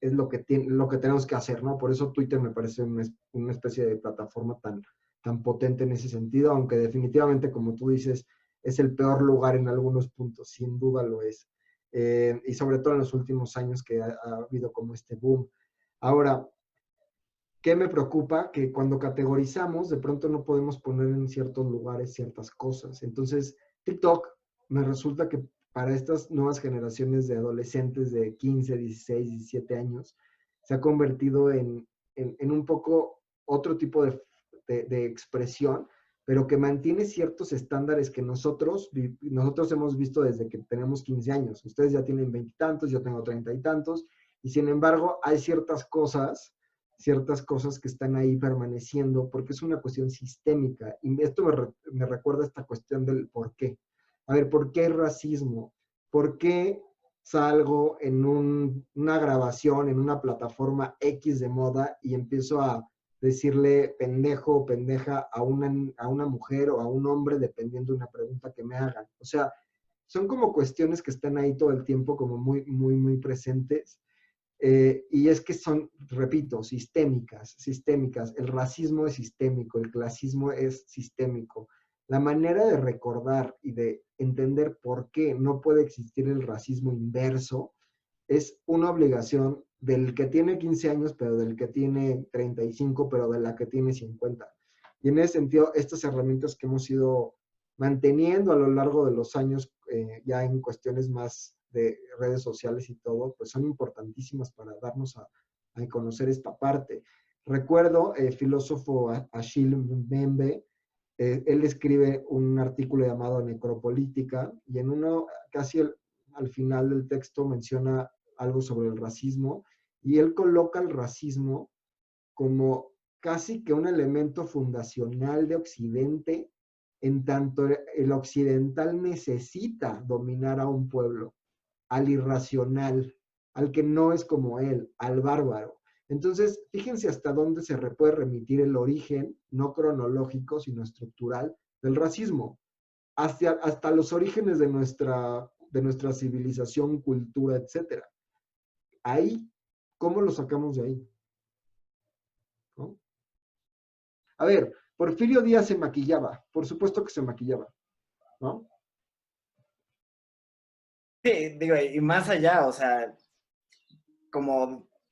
Speaker 2: lo que tenemos que hacer, ¿no? Por eso Twitter me parece una especie de plataforma tan potente en ese sentido, aunque definitivamente, como tú dices, es el peor lugar en algunos puntos, sin duda lo es. Y sobre todo en los últimos años que ha habido como este boom. Ahora, ¿Qué me preocupa? Que cuando categorizamos, de pronto no podemos poner en ciertos lugares ciertas cosas. Entonces, TikTok me resulta que para estas nuevas generaciones de adolescentes de 15, 16, 17 años, se ha convertido en un poco otro tipo de expresión, pero que mantiene ciertos estándares que nosotros hemos visto desde que tenemos 15 años. Ustedes ya tienen 20 y tantos, yo tengo 30 y tantos, y sin embargo hay ciertas cosas que están ahí permaneciendo porque es una cuestión sistémica. Y esto me recuerda esta cuestión del por qué. A ver, ¿por qué hay racismo? ¿Por qué salgo en una grabación, en una plataforma X de moda y empiezo a decirle pendejo o pendeja a una mujer o a un hombre dependiendo de una pregunta que me hagan? O sea, son como cuestiones que están ahí todo el tiempo como muy, muy, muy presentes. Y es que son, repito, sistémicas. El racismo es sistémico, el clasismo es sistémico. La manera de recordar y de entender por qué no puede existir el racismo inverso es una obligación del que tiene 15 años, pero del que tiene 35, pero de la que tiene 50. Y en ese sentido, estas herramientas que hemos ido manteniendo a lo largo de los años, ya en cuestiones más de redes sociales y todo, pues son importantísimas para darnos a conocer esta parte. Recuerdo el filósofo Achille Mbembe, él escribe un artículo llamado Necropolítica, y en uno, casi al final del texto, menciona algo sobre el racismo, y él coloca el racismo como casi que un elemento fundacional de Occidente, en tanto el occidental necesita dominar a un pueblo, al irracional, al que no es como él, al bárbaro. Entonces, fíjense hasta dónde se puede remitir el origen, no cronológico, sino estructural, del racismo, hasta los orígenes de nuestra civilización, cultura, etc. Ahí, ¿cómo lo sacamos de ahí? ¿No? A ver, Porfirio Díaz se maquillaba, por supuesto que se maquillaba, ¿no?
Speaker 1: Sí, digo, y más allá, o sea,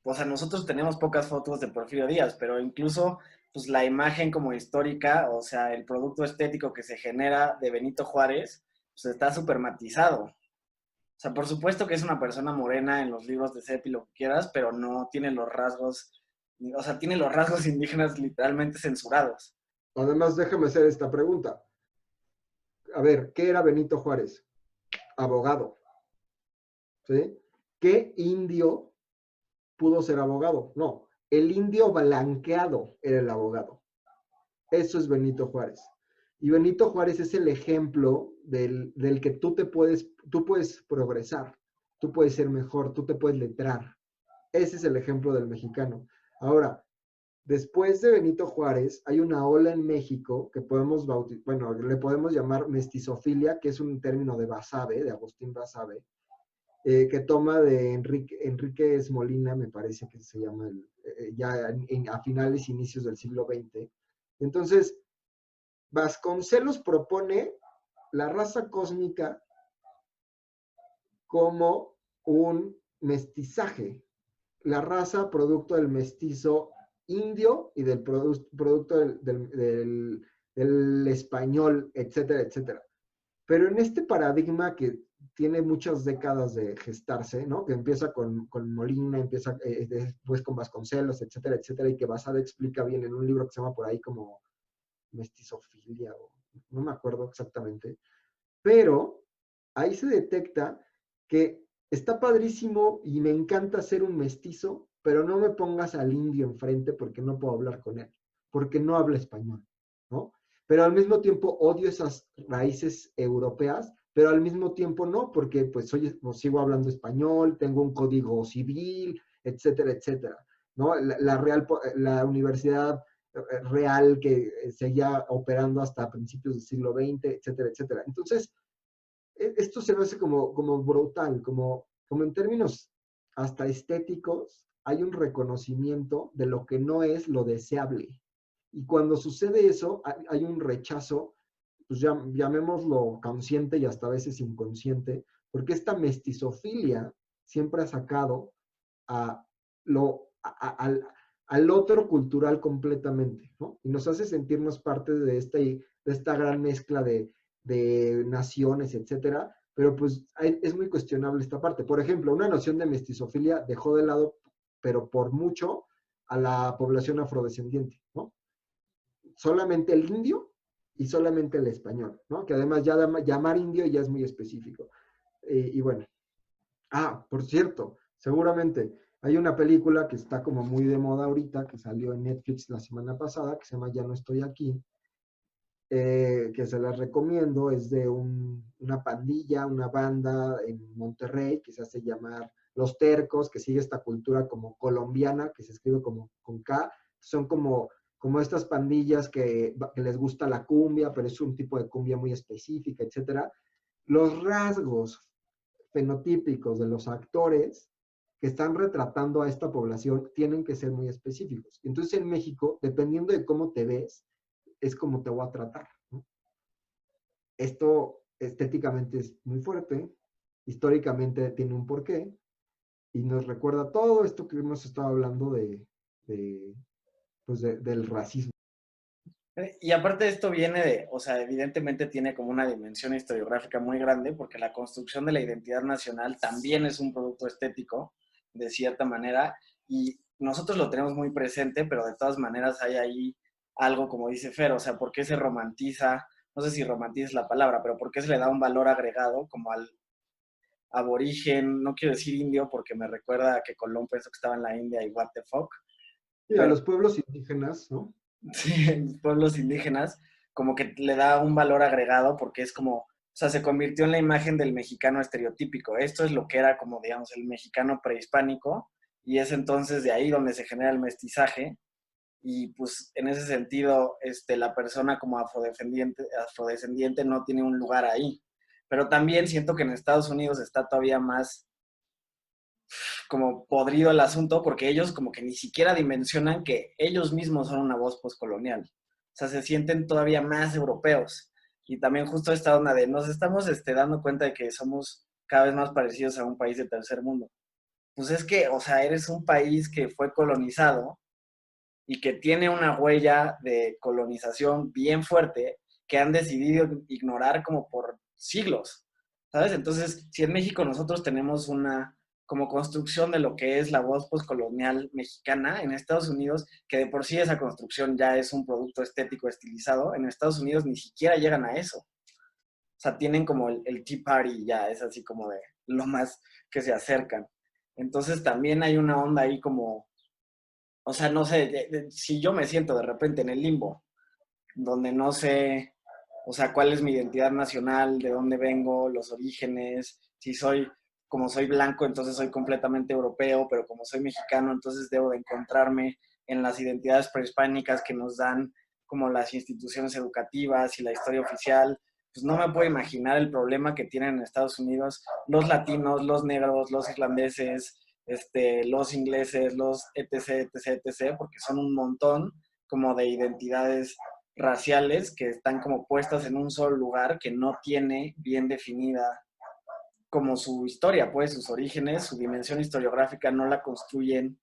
Speaker 1: o sea, nosotros tenemos pocas fotos de Porfirio Díaz, pero incluso, pues la imagen como histórica, o sea, el producto estético que se genera de Benito Juárez, pues está súper matizado. O sea, por supuesto que es una persona morena en los libros de Sepp y lo que quieras, pero no tiene los rasgos, o sea, tiene los rasgos indígenas literalmente censurados.
Speaker 2: Además, déjame hacer esta pregunta. A ver, ¿qué era Benito Juárez? Abogado, ¿sí? ¿Qué indio pudo ser abogado? No, el indio blanqueado era el abogado. Eso es Benito Juárez. Y Benito Juárez es el ejemplo del que tú puedes progresar, tú puedes ser mejor, tú te puedes letrar. Ese es el ejemplo del mexicano. Ahora, después de Benito Juárez, hay una ola en México que le podemos llamar mestizofilia, que es un término de Basabe, de Agustín Basabe, que toma de Enrique Molina, me parece que se llama, ya a finales, inicios del siglo XX. Entonces, Vasconcelos propone la raza cósmica como un mestizaje, la raza producto del mestizo indio y del producto del español, etcétera, etcétera. Pero en este paradigma que tiene muchas décadas de gestarse, ¿no? Que empieza con Molina, empieza después con Vasconcelos, etcétera, etcétera, y que Basada explica bien en un libro que se llama por ahí como mestizofilia, o no me acuerdo exactamente, pero ahí se detecta que está padrísimo y me encanta ser un mestizo, pero no me pongas al indio enfrente porque no puedo hablar con él, porque no habla español, ¿no? Pero al mismo tiempo odio esas raíces europeas, pero al mismo tiempo no, porque pues sigo hablando español, tengo un código civil, etcétera, etcétera, ¿no? La universidad real que seguía operando hasta principios del siglo XX, etcétera, etcétera. Entonces, esto se me hace como brutal, como en términos hasta estéticos, hay un reconocimiento de lo que no es lo deseable. Y cuando sucede eso, hay un rechazo, pues llamémoslo consciente y hasta a veces inconsciente, porque esta mestizofilia siempre ha sacado a al otro cultural completamente, ¿no? Y nos hace sentirnos parte de esta gran mezcla de naciones, etcétera, pero pues es muy cuestionable esta parte. Por ejemplo, una noción de mestizofilia dejó de lado, pero por mucho, a la población afrodescendiente, ¿no? Solamente el indio y solamente el español, ¿no? Que además ya llamar indio ya es muy específico. Y bueno, por cierto, seguramente hay una película que está como muy de moda ahorita, que salió en Netflix la semana pasada, que se llama Ya no estoy aquí, que se las recomiendo, es de una pandilla, una banda en Monterrey que se hace llamar Los Tercos, que sigue esta cultura como colombiana, que se escribe como con K, son como estas pandillas que les gusta la cumbia, pero es un tipo de cumbia muy específica, etcétera. Los rasgos fenotípicos de los actores que están retratando a esta población tienen que ser muy específicos. Entonces en México, dependiendo de cómo te ves, es como te voy a tratar, ¿no? Esto estéticamente es muy fuerte, históricamente tiene un porqué, y nos recuerda todo esto que hemos estado hablando del racismo.
Speaker 1: Y aparte de esto viene de, o sea, evidentemente tiene como una dimensión historiográfica muy grande, porque la construcción de la identidad nacional también es un producto estético, de cierta manera, y nosotros lo tenemos muy presente, pero de todas maneras hay ahí algo, como dice Fer, o sea, ¿por qué se romantiza? No sé si romantiza es la palabra, pero ¿por qué se le da un valor agregado como al aborigen? No quiero decir indio porque me recuerda a que Colón pensó que estaba en la India y what the fuck,
Speaker 2: Y a
Speaker 1: pero
Speaker 2: los pueblos indígenas, ¿no?
Speaker 1: sí, los pueblos indígenas, como que le da un valor agregado porque es como, o sea, se convirtió en la imagen del mexicano estereotípico. Esto es lo que era como, digamos, el mexicano prehispánico y es entonces de ahí donde se genera el mestizaje y pues en ese sentido, la persona como afrodescendiente no tiene un lugar ahí. Pero también siento que en Estados Unidos está todavía más como podrido el asunto porque ellos como que ni siquiera dimensionan que ellos mismos son una voz postcolonial. O sea, se sienten todavía más europeos. Y también justo esta onda de nos estamos dando cuenta de que somos cada vez más parecidos a un país de tercer mundo. Pues es que, o sea, eres un país que fue colonizado y que tiene una huella de colonización bien fuerte que han decidido ignorar como por siglos, ¿sabes? Entonces, si en México nosotros tenemos una como construcción de lo que es la voz postcolonial mexicana, en Estados Unidos, que de por sí esa construcción ya es un producto estético estilizado, en Estados Unidos ni siquiera llegan a eso. O sea, tienen como el Tea Party ya, es así como de lo más que se acercan. Entonces también hay una onda ahí como, o sea, no sé, si yo me siento de repente en el limbo, donde no sé, o sea, cuál es mi identidad nacional, de dónde vengo, los orígenes, si soy, como soy blanco, entonces soy completamente europeo, pero como soy mexicano, entonces debo de encontrarme en las identidades prehispánicas que nos dan como las instituciones educativas y la historia oficial. Pues no me puedo imaginar el problema que tienen en Estados Unidos los latinos, los negros, los irlandeses, los ingleses, los etc, etc, etc, porque son un montón como de identidades raciales que están como puestas en un solo lugar que no tiene bien definida como su historia, pues sus orígenes, su dimensión historiográfica no la construyen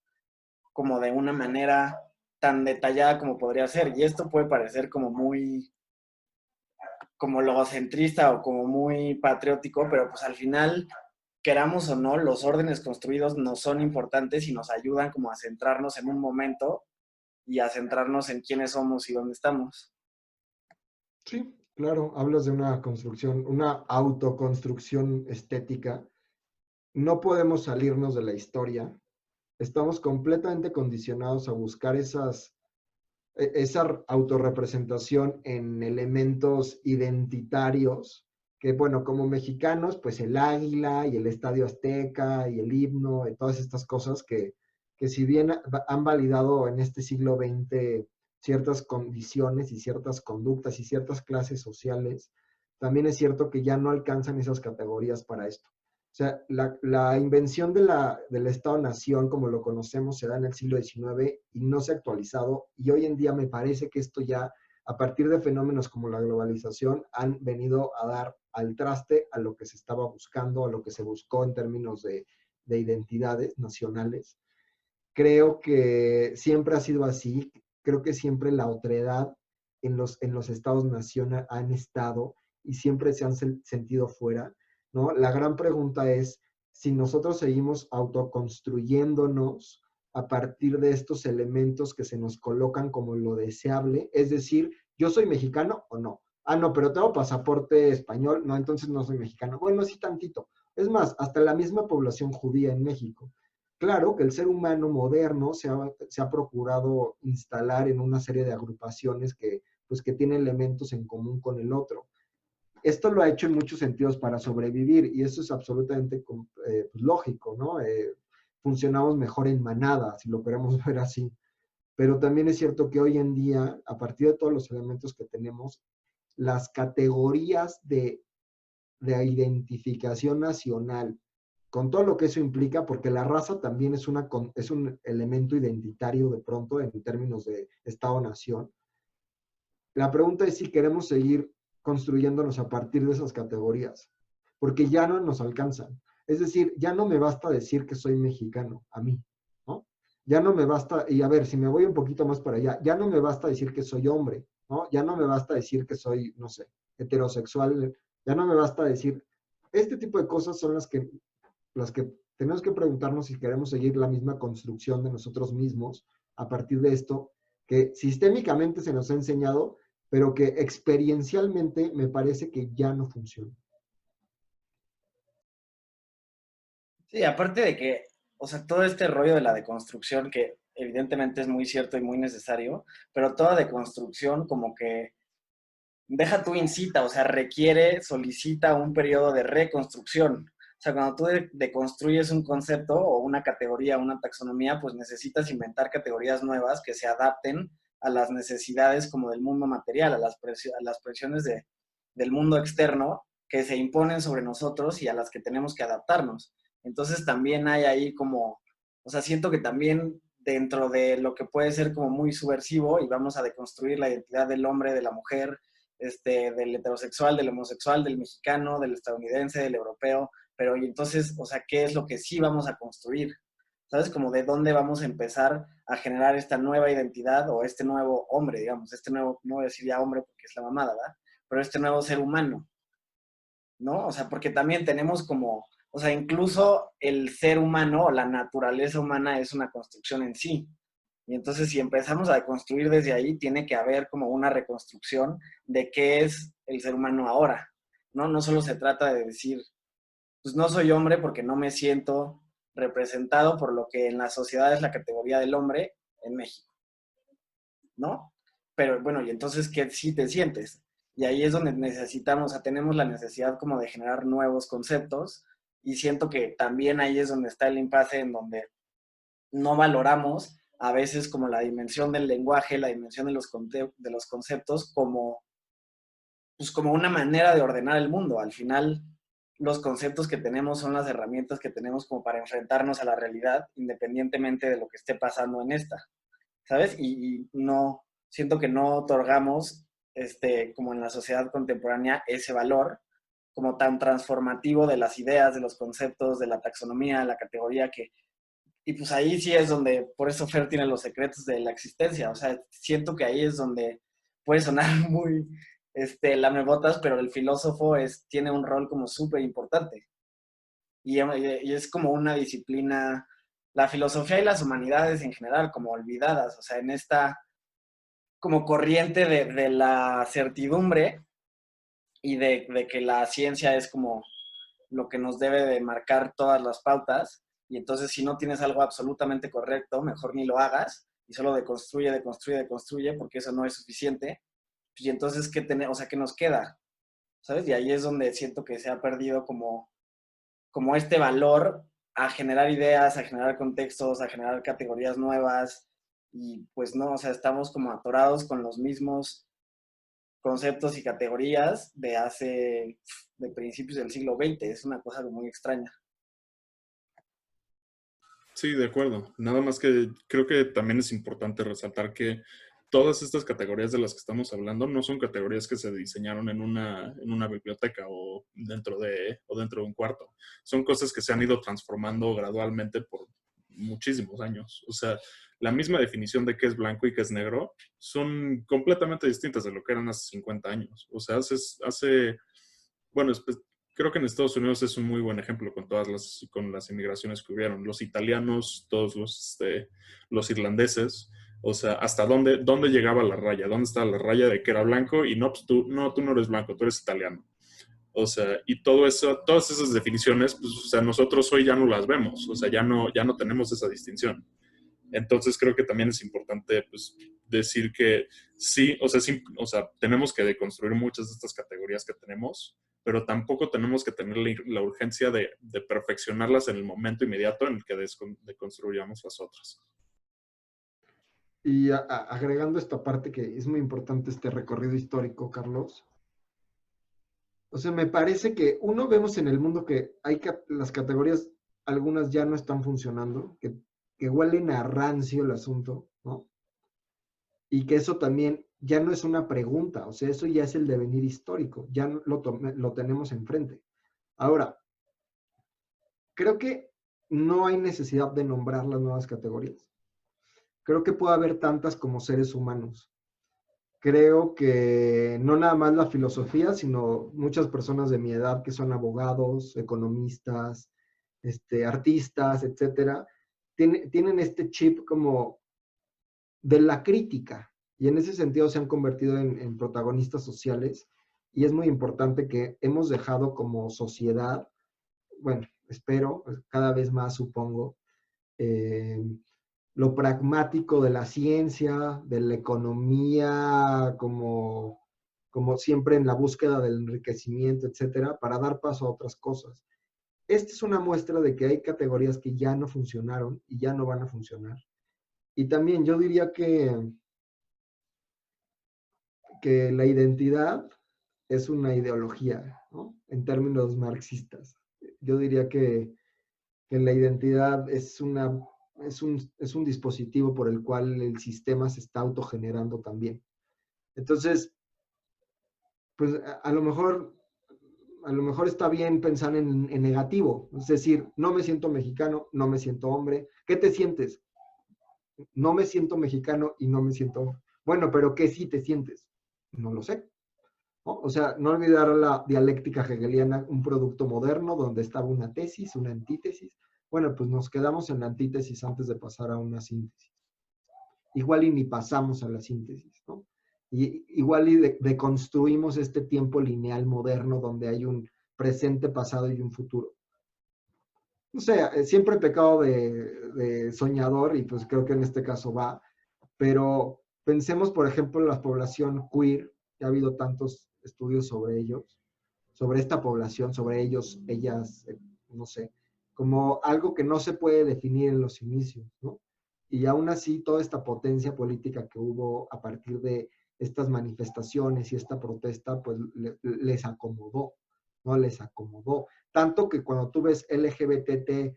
Speaker 1: como de una manera tan detallada como podría ser. Y esto puede parecer como muy como logocentrista o como muy patriótico, pero pues al final, queramos o no, los órdenes construidos no son importantes y nos ayudan como a centrarnos en un momento y a centrarnos en quiénes somos y dónde estamos.
Speaker 2: Sí, claro, hablas de una construcción, una autoconstrucción estética. No podemos salirnos de la historia. Estamos completamente condicionados a buscar esa autorrepresentación en elementos identitarios, que bueno, como mexicanos, pues el águila y el Estadio Azteca y el himno y todas estas cosas que si bien han validado en este siglo XX ciertas condiciones y ciertas conductas y ciertas clases sociales, también es cierto que ya no alcanzan esas categorías para esto. O sea, la invención del Estado-Nación, como lo conocemos, se da en el siglo XIX y no se ha actualizado. Y hoy en día me parece que esto ya, a partir de fenómenos como la globalización, han venido a dar al traste a lo que se estaba buscando, a lo que se buscó en términos de identidades nacionales. Creo que siempre ha sido así. Creo que siempre la otredad en los estados-nación han estado y siempre se han sentido fuera, ¿no? La gran pregunta es si nosotros seguimos autoconstruyéndonos a partir de estos elementos que se nos colocan como lo deseable, es decir, ¿yo soy mexicano o no? Ah, no, pero tengo pasaporte español, no, entonces no soy mexicano. Bueno, sí tantito. Es más, hasta la misma población judía en México. Claro que el ser humano moderno se ha procurado instalar en una serie de agrupaciones que, pues, que tienen elementos en común con el otro. Esto lo ha hecho en muchos sentidos para sobrevivir y eso es absolutamente pues, lógico, ¿no? Funcionamos mejor en manada, si lo queremos ver así. Pero también es cierto que hoy en día, a partir de todos los elementos que tenemos, las categorías de identificación nacional, con todo lo que eso implica, porque la raza también es un elemento identitario de pronto en términos de Estado-nación. La pregunta es si queremos seguir construyéndonos a partir de esas categorías, porque ya no nos alcanzan. Es decir, ya no me basta decir que soy mexicano, a mí, ¿no? Ya no me basta, y a ver, si me voy un poquito más para allá, ya no me basta decir que soy hombre, ¿no? Ya no me basta decir que soy, no sé, heterosexual, ya no me basta decir, este tipo de cosas son las que tenemos que preguntarnos si queremos seguir la misma construcción de nosotros mismos a partir de esto que sistémicamente se nos ha enseñado, pero que experiencialmente me parece que ya no funciona.
Speaker 1: Sí, aparte de que, o sea, todo este rollo de la deconstrucción, que evidentemente es muy cierto y muy necesario, pero toda deconstrucción como que deja tú incita, o sea, requiere, solicita un periodo de reconstrucción. O sea, cuando tú deconstruyes un concepto o una categoría, una taxonomía, pues necesitas inventar categorías nuevas que se adapten a las necesidades como del mundo material, a las presiones del mundo externo que se imponen sobre nosotros y a las que tenemos que adaptarnos. Entonces también hay ahí como, o sea, siento que también dentro de lo que puede ser como muy subversivo y vamos a deconstruir la identidad del hombre, de la mujer, del heterosexual, del homosexual, del mexicano, del estadounidense, del europeo, pero y entonces, o sea, ¿qué es lo que sí vamos a construir? ¿Sabes? Como de dónde vamos a empezar a generar esta nueva identidad o este nuevo hombre, digamos, este nuevo, no voy a decir ya hombre porque es la mamada, ¿verdad? Pero este nuevo ser humano, ¿no? O sea, porque también tenemos como, o sea, incluso el ser humano o la naturaleza humana es una construcción en sí. Y entonces si empezamos a construir desde ahí, tiene que haber como una reconstrucción de qué es el ser humano ahora, ¿no? No solo se trata de decir, pues no soy hombre porque no me siento representado por lo que en la sociedad es la categoría del hombre en México, ¿no? Pero bueno, y entonces, ¿qué sí te sientes? Y ahí es donde necesitamos, o sea, tenemos la necesidad como de generar nuevos conceptos y siento que también ahí es donde está el impasse en donde no valoramos a veces como la dimensión del lenguaje, la dimensión de los conceptos como, pues como una manera de ordenar el mundo. Al final, los conceptos que tenemos son las herramientas que tenemos como para enfrentarnos a la realidad, independientemente de lo que esté pasando en esta, ¿sabes? Y no, siento que no otorgamos, como en la sociedad contemporánea, ese valor como tan transformativo de las ideas, de los conceptos, de la taxonomía, de la categoría que y pues ahí sí es donde, por eso Fer tiene los secretos de la existencia. O sea, siento que ahí es donde puede sonar muy lamebotas, pero el filósofo tiene un rol como súper importante. Y es como una disciplina, la filosofía y las humanidades en general, como olvidadas. O sea, en esta como corriente de la certidumbre y de que la ciencia es como lo que nos debe de marcar todas las pautas. Y entonces si no tienes algo absolutamente correcto, mejor ni lo hagas y solo deconstruye, deconstruye, deconstruye, porque eso no es suficiente. Y entonces, ¿qué tenemos? O sea, ¿qué nos queda? ¿Sabes? Y ahí es donde siento que se ha perdido como este valor a generar ideas, a generar contextos, a generar categorías nuevas. Y pues no, o sea, estamos como atorados con los mismos conceptos y categorías de principios del siglo XX. Es una cosa muy extraña.
Speaker 3: Sí, de acuerdo. Nada más que creo que también es importante resaltar que todas estas categorías de las que estamos hablando no son categorías que se diseñaron en una biblioteca o dentro de un cuarto. Son cosas que se han ido transformando gradualmente por muchísimos años. O sea, la misma definición de qué es blanco y qué es negro son completamente distintas de lo que eran hace 50 años. O sea, bueno, creo que en Estados Unidos es un muy buen ejemplo con las inmigraciones que hubieron. Los italianos, todos los irlandeses, o sea, hasta dónde llegaba la raya, dónde estaba la raya de que era blanco y no, pues tú no eres blanco, tú eres italiano. O sea, y todo eso, todas esas definiciones, pues, o sea, nosotros hoy ya no las vemos, o sea, ya no tenemos esa distinción. Entonces creo que también es importante, pues, decir que sí, o sea, tenemos que deconstruir muchas de estas categorías que tenemos, pero tampoco tenemos que tener la urgencia de perfeccionarlas en el momento inmediato en el que deconstruyamos las otras.
Speaker 2: Y agregando esta parte que es muy importante, este recorrido histórico, Carlos. O sea, me parece que vemos en el mundo que las categorías, algunas ya no están funcionando, que huelen a rancio el asunto, ¿no? Y que eso también ya no es una pregunta, o sea, eso ya es el devenir histórico, ya lo tenemos enfrente. Ahora, creo que no hay necesidad de nombrar las nuevas categorías. Creo que puede haber tantas como seres humanos. Creo que no nada más la filosofía, sino muchas personas de mi edad que son abogados, economistas, artistas, etcétera, tienen este chip como de la crítica y en ese sentido se han convertido en protagonistas sociales y es muy importante que hemos dejado como sociedad, bueno, espero, cada vez más supongo, lo pragmático de la ciencia, de la economía, como siempre en la búsqueda del enriquecimiento, etcétera, para dar paso a otras cosas. Esta es una muestra de que hay categorías que ya no funcionaron y ya no van a funcionar. Y también yo diría que la identidad es una ideología, ¿no? En términos marxistas. Yo diría que la identidad es un dispositivo por el cual el sistema se está autogenerando también. Entonces, pues a lo mejor está bien pensar en negativo, es decir, no me siento mexicano, no me siento hombre. ¿Qué te sientes? No me siento mexicano y no me siento hombre. Bueno, pero ¿qué sí te sientes? No lo sé, ¿no? O sea, no olvidar la dialéctica hegeliana, un producto moderno donde estaba una tesis, una antítesis. Bueno, pues nos quedamos en la antítesis antes de pasar a una síntesis. Igual y ni pasamos a la síntesis, ¿no? Y igual y deconstruimos este tiempo lineal moderno donde hay un presente, pasado y un futuro. No sé, siempre he pecado de soñador y pues creo que en este caso va, pero pensemos, por ejemplo, en la población queer, que ha habido tantos estudios sobre ellos, sobre esta población, sobre ellos, ellas, no sé, como algo que no se puede definir en los inicios, ¿no? Y aún así, toda esta potencia política que hubo a partir de estas manifestaciones y esta protesta, pues les acomodó, ¿no? Les acomodó. Tanto que cuando tú ves LGBTTI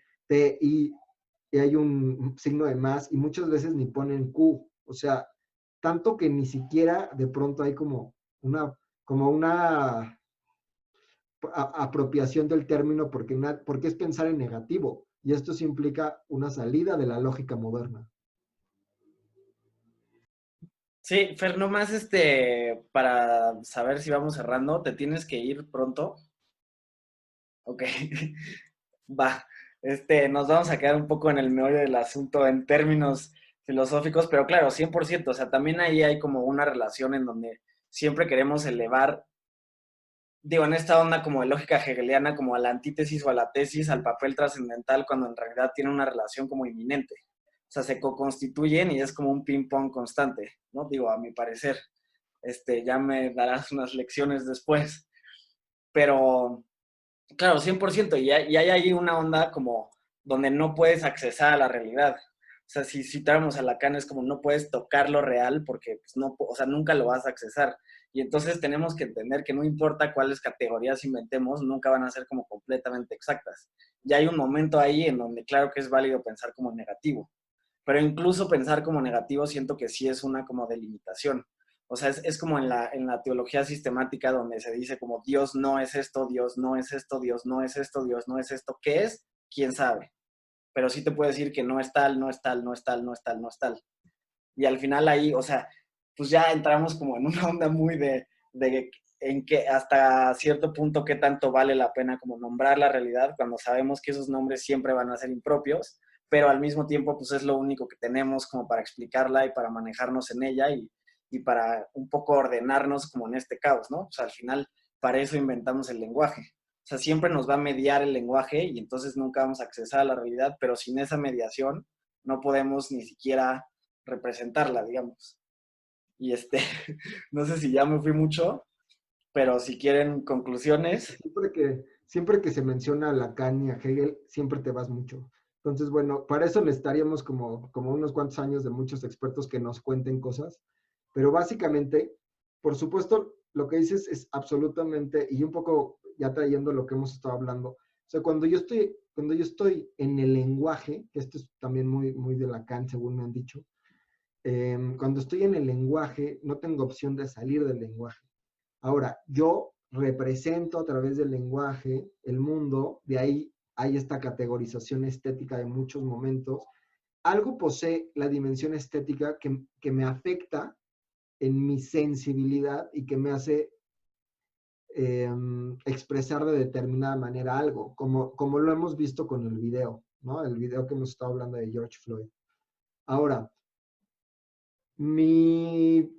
Speaker 2: y hay un signo de más y muchas veces ni ponen Q, o sea, tanto que ni siquiera de pronto hay como una apropiación del término porque es pensar en negativo y esto sí implica una salida de la lógica moderna.
Speaker 1: Sí, Fer, nomás para saber si vamos cerrando, ¿te tienes que ir pronto? Ok, va. Nos vamos a quedar un poco en el meollo del asunto en términos filosóficos, pero claro, 100%, o sea, también ahí hay como una relación en donde siempre queremos elevar, digo, en esta onda como de lógica hegeliana, como a la antítesis o a la tesis, al papel trascendental, cuando en realidad tiene una relación como inminente. O sea, se co-constituyen y es como un ping-pong constante, ¿no? Digo, a mi parecer. Ya me darás unas lecciones después. Pero, claro, 100%, y hay ahí una onda como donde no puedes accesar a la realidad. O sea, si citáramos a Lacan es como no puedes tocar lo real porque pues, no, o sea, nunca lo vas a accesar. Y entonces tenemos que entender que no importa cuáles categorías inventemos, nunca van a ser como completamente exactas. Ya hay un momento ahí en donde claro que es válido pensar como negativo. Pero incluso pensar como negativo siento que sí es una como delimitación. O sea, es como en la teología sistemática donde se dice como Dios no es esto, Dios no es esto, Dios no es esto, Dios no es esto. ¿Qué es? ¿Quién sabe? pero sí te puede decir que no es tal, no es tal, no es tal, no es tal, no es tal. Y al final ahí, o sea, pues ya entramos como en una onda muy de en que hasta cierto punto qué tanto vale la pena como nombrar la realidad cuando sabemos que esos nombres siempre van a ser impropios, pero al mismo tiempo pues es lo único que tenemos como para explicarla y para manejarnos en ella y para un poco ordenarnos como en este caos, ¿no? O sea, al final para eso inventamos el lenguaje. O sea, siempre nos va a mediar el lenguaje y entonces nunca vamos a accesar a la realidad, pero sin esa mediación no podemos ni siquiera representarla, digamos. Y no sé si ya me fui mucho, pero si quieren conclusiones.
Speaker 2: Siempre que se menciona a Lacan y a Hegel, siempre te vas mucho. Entonces, bueno, para eso necesitaríamos como unos cuantos años de muchos expertos que nos cuenten cosas, pero básicamente, por supuesto, lo que dices es absolutamente, y un poco ya trayendo lo que hemos estado hablando, o sea, cuando yo estoy en el lenguaje, que esto es también muy, muy de Lacan, según me han dicho, cuando estoy en el lenguaje, no tengo opción de salir del lenguaje. Ahora, yo represento a través del lenguaje el mundo, de ahí hay esta categorización estética de muchos momentos. Algo posee la dimensión estética que me afecta en mi sensibilidad y que me hace expresar de determinada manera algo, como lo hemos visto con el video, ¿no? El video que hemos estado hablando de George Floyd. Ahora, mi,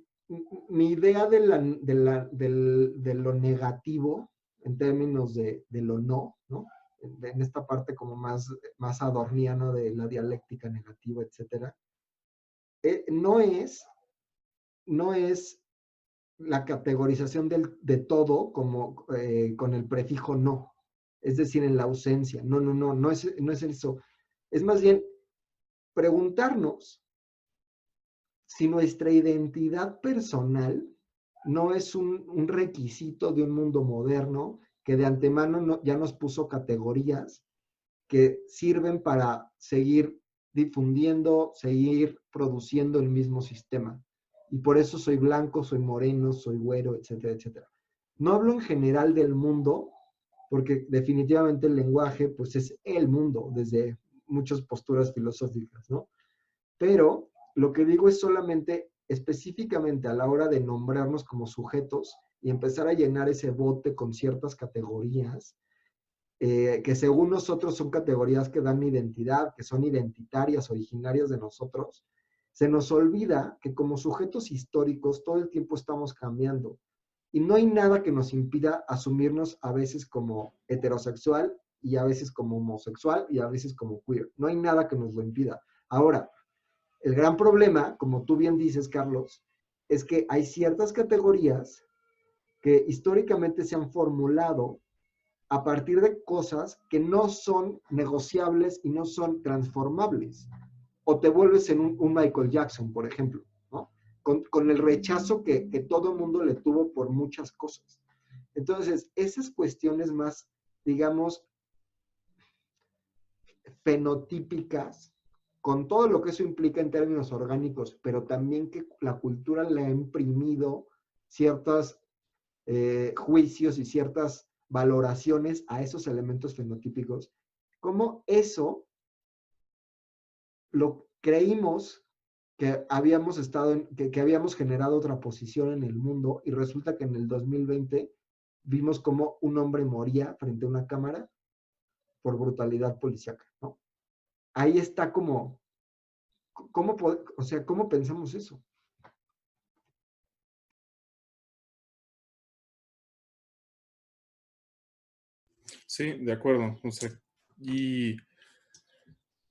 Speaker 2: mi idea de lo negativo, en términos de lo no, en esta parte como más adorniana de la dialéctica negativa, etcétera, no es la categorización de todo como con el prefijo no, es decir, en la ausencia. No es eso. Es más bien preguntarnos si nuestra identidad personal no es un requisito de un mundo moderno que de antemano ya nos puso categorías que sirven para seguir difundiendo, seguir produciendo el mismo sistema. Y por eso soy blanco, soy moreno, soy güero, etcétera, etcétera. No hablo en general del mundo, porque definitivamente el lenguaje pues es el mundo desde muchas posturas filosóficas, ¿no? Pero lo que digo es solamente específicamente a la hora de nombrarnos como sujetos y empezar a llenar ese bote con ciertas categorías, que según nosotros son categorías que dan identidad, que son identitarias, originarias de nosotros. Se nos olvida que como sujetos históricos todo el tiempo estamos cambiando y no hay nada que nos impida asumirnos a veces como heterosexual y a veces como homosexual y a veces como queer. No hay nada que nos lo impida. Ahora, el gran problema, como tú bien dices, Carlos, es que hay ciertas categorías que históricamente se han formulado a partir de cosas que no son negociables y no son transformables. O te vuelves en un Michael Jackson, por ejemplo, ¿no? Con el rechazo que todo el mundo le tuvo por muchas cosas. Entonces, esas cuestiones más, digamos, fenotípicas, con todo lo que eso implica en términos orgánicos, pero también que la cultura le ha imprimido ciertos juicios y ciertas valoraciones a esos elementos fenotípicos, como eso lo creímos que habíamos que habíamos generado otra posición en el mundo y resulta que en el 2020 vimos como un hombre moría frente a una cámara por brutalidad policíaca, ¿no? Ahí está ¿cómo pensamos eso?
Speaker 3: Sí, de acuerdo. O sea, y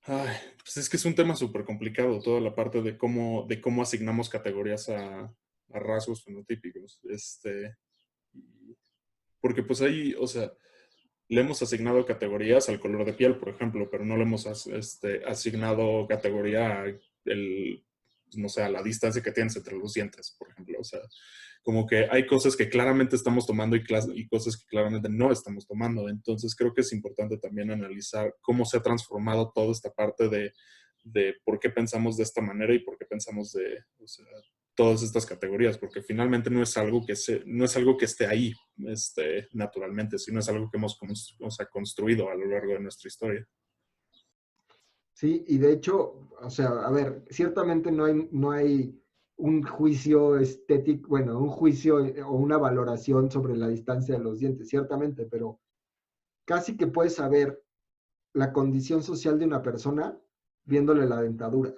Speaker 3: ay, pues es que es un tema súper complicado, toda la parte de cómo asignamos categorías a rasgos fenotípicos. Porque pues ahí, o sea, le hemos asignado categorías al color de piel, por ejemplo, pero no le hemos asignado categoría no sé, a la distancia que tienes entre los dientes, por ejemplo. O sea, como que hay cosas que claramente estamos tomando y cosas que claramente no estamos tomando. Entonces creo que es importante también analizar cómo se ha transformado toda esta parte de por qué pensamos de esta manera y por qué pensamos o sea, todas estas categorías, porque finalmente no es algo no es algo que esté ahí naturalmente, sino es algo que hemos construido a lo largo de nuestra historia.
Speaker 2: Sí, y de hecho, o sea, a ver, ciertamente no hay un juicio estético, bueno, un juicio o una valoración sobre la distancia de los dientes, ciertamente, pero casi que puedes saber la condición social de una persona viéndole la dentadura,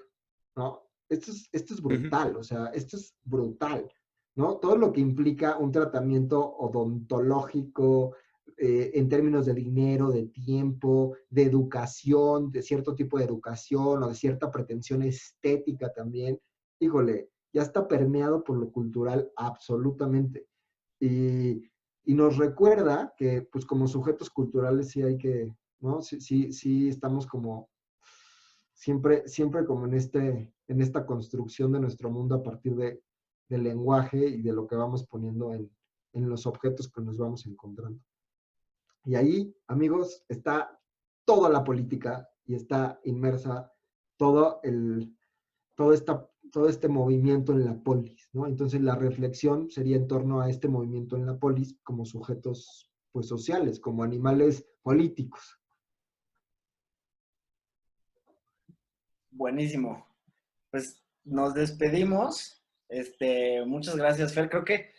Speaker 2: ¿no? Esto es
Speaker 3: Ujú.
Speaker 2: brutal, o sea, esto es brutal, ¿no? Todo lo que implica un tratamiento odontológico en términos de dinero, de tiempo, de educación, de cierto tipo de educación o de cierta pretensión estética también, híjole, ya está permeado por lo cultural absolutamente. Y, y nos recuerda que, pues, como sujetos culturales sí hay que, ¿no? Sí, sí, sí estamos como siempre como en esta construcción de nuestro mundo a partir del lenguaje y de lo que vamos poniendo en los objetos que nos vamos encontrando. Y ahí, amigos, está toda la política y está inmersa todo todo este movimiento en la polis, ¿no? Entonces la reflexión sería en torno a este movimiento en la polis como sujetos, pues, sociales, como animales políticos.
Speaker 1: Buenísimo. Pues nos despedimos. Muchas gracias, Fer. Creo que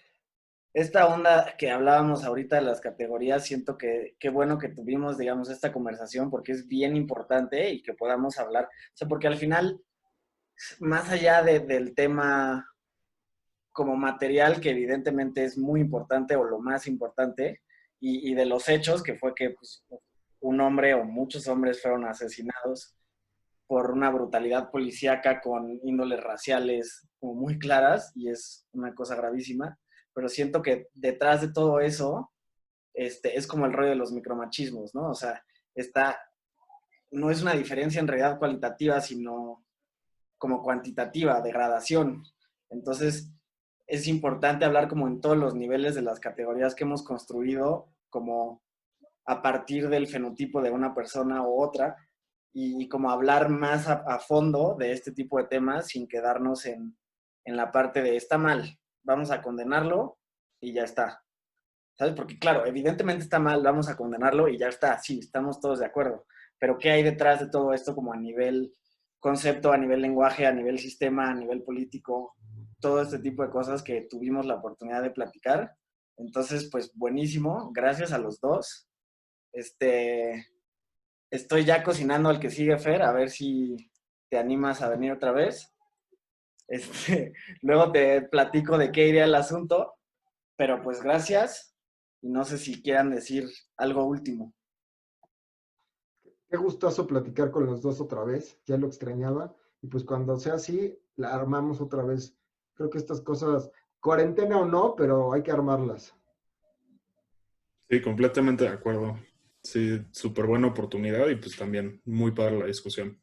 Speaker 1: esta onda que hablábamos ahorita de las categorías, siento que qué bueno que tuvimos, digamos, esta conversación porque es bien importante y que podamos hablar. O sea, porque al final, más allá del tema como material, que evidentemente es muy importante o lo más importante, y de los hechos, que fue que pues, un hombre o muchos hombres fueron asesinados por una brutalidad policíaca con índoles raciales como muy claras, y es una cosa gravísima, pero siento que detrás de todo eso es como el rollo de los micromachismos, ¿no? O sea, no es una diferencia en realidad cualitativa, sino como cuantitativa, de gradación. Entonces, es importante hablar como en todos los niveles de las categorías que hemos construido, como a partir del fenotipo de una persona u otra, y como hablar más a fondo de este tipo de temas sin quedarnos en la parte de está mal, vamos a condenarlo y ya está. ¿Sabes? Porque claro, evidentemente está mal, vamos a condenarlo y ya está, sí, estamos todos de acuerdo. Pero ¿qué hay detrás de todo esto como a nivel concepto, a nivel lenguaje, a nivel sistema, a nivel político? Todo este tipo de cosas que tuvimos la oportunidad de platicar. Entonces, pues buenísimo, gracias a los dos. Este, Estoy ya cocinando al que sigue, Fer, a ver si te animas a venir otra vez. Luego te platico de qué iría el asunto, pero pues gracias y no sé si quieran decir algo último.
Speaker 2: Qué gustazo platicar con los dos otra vez, ya lo extrañaba, y pues cuando sea así, la armamos otra vez. Creo que estas cosas, cuarentena o no, pero hay que armarlas.
Speaker 3: Sí, completamente de acuerdo. Sí, súper buena oportunidad y pues también muy padre la discusión.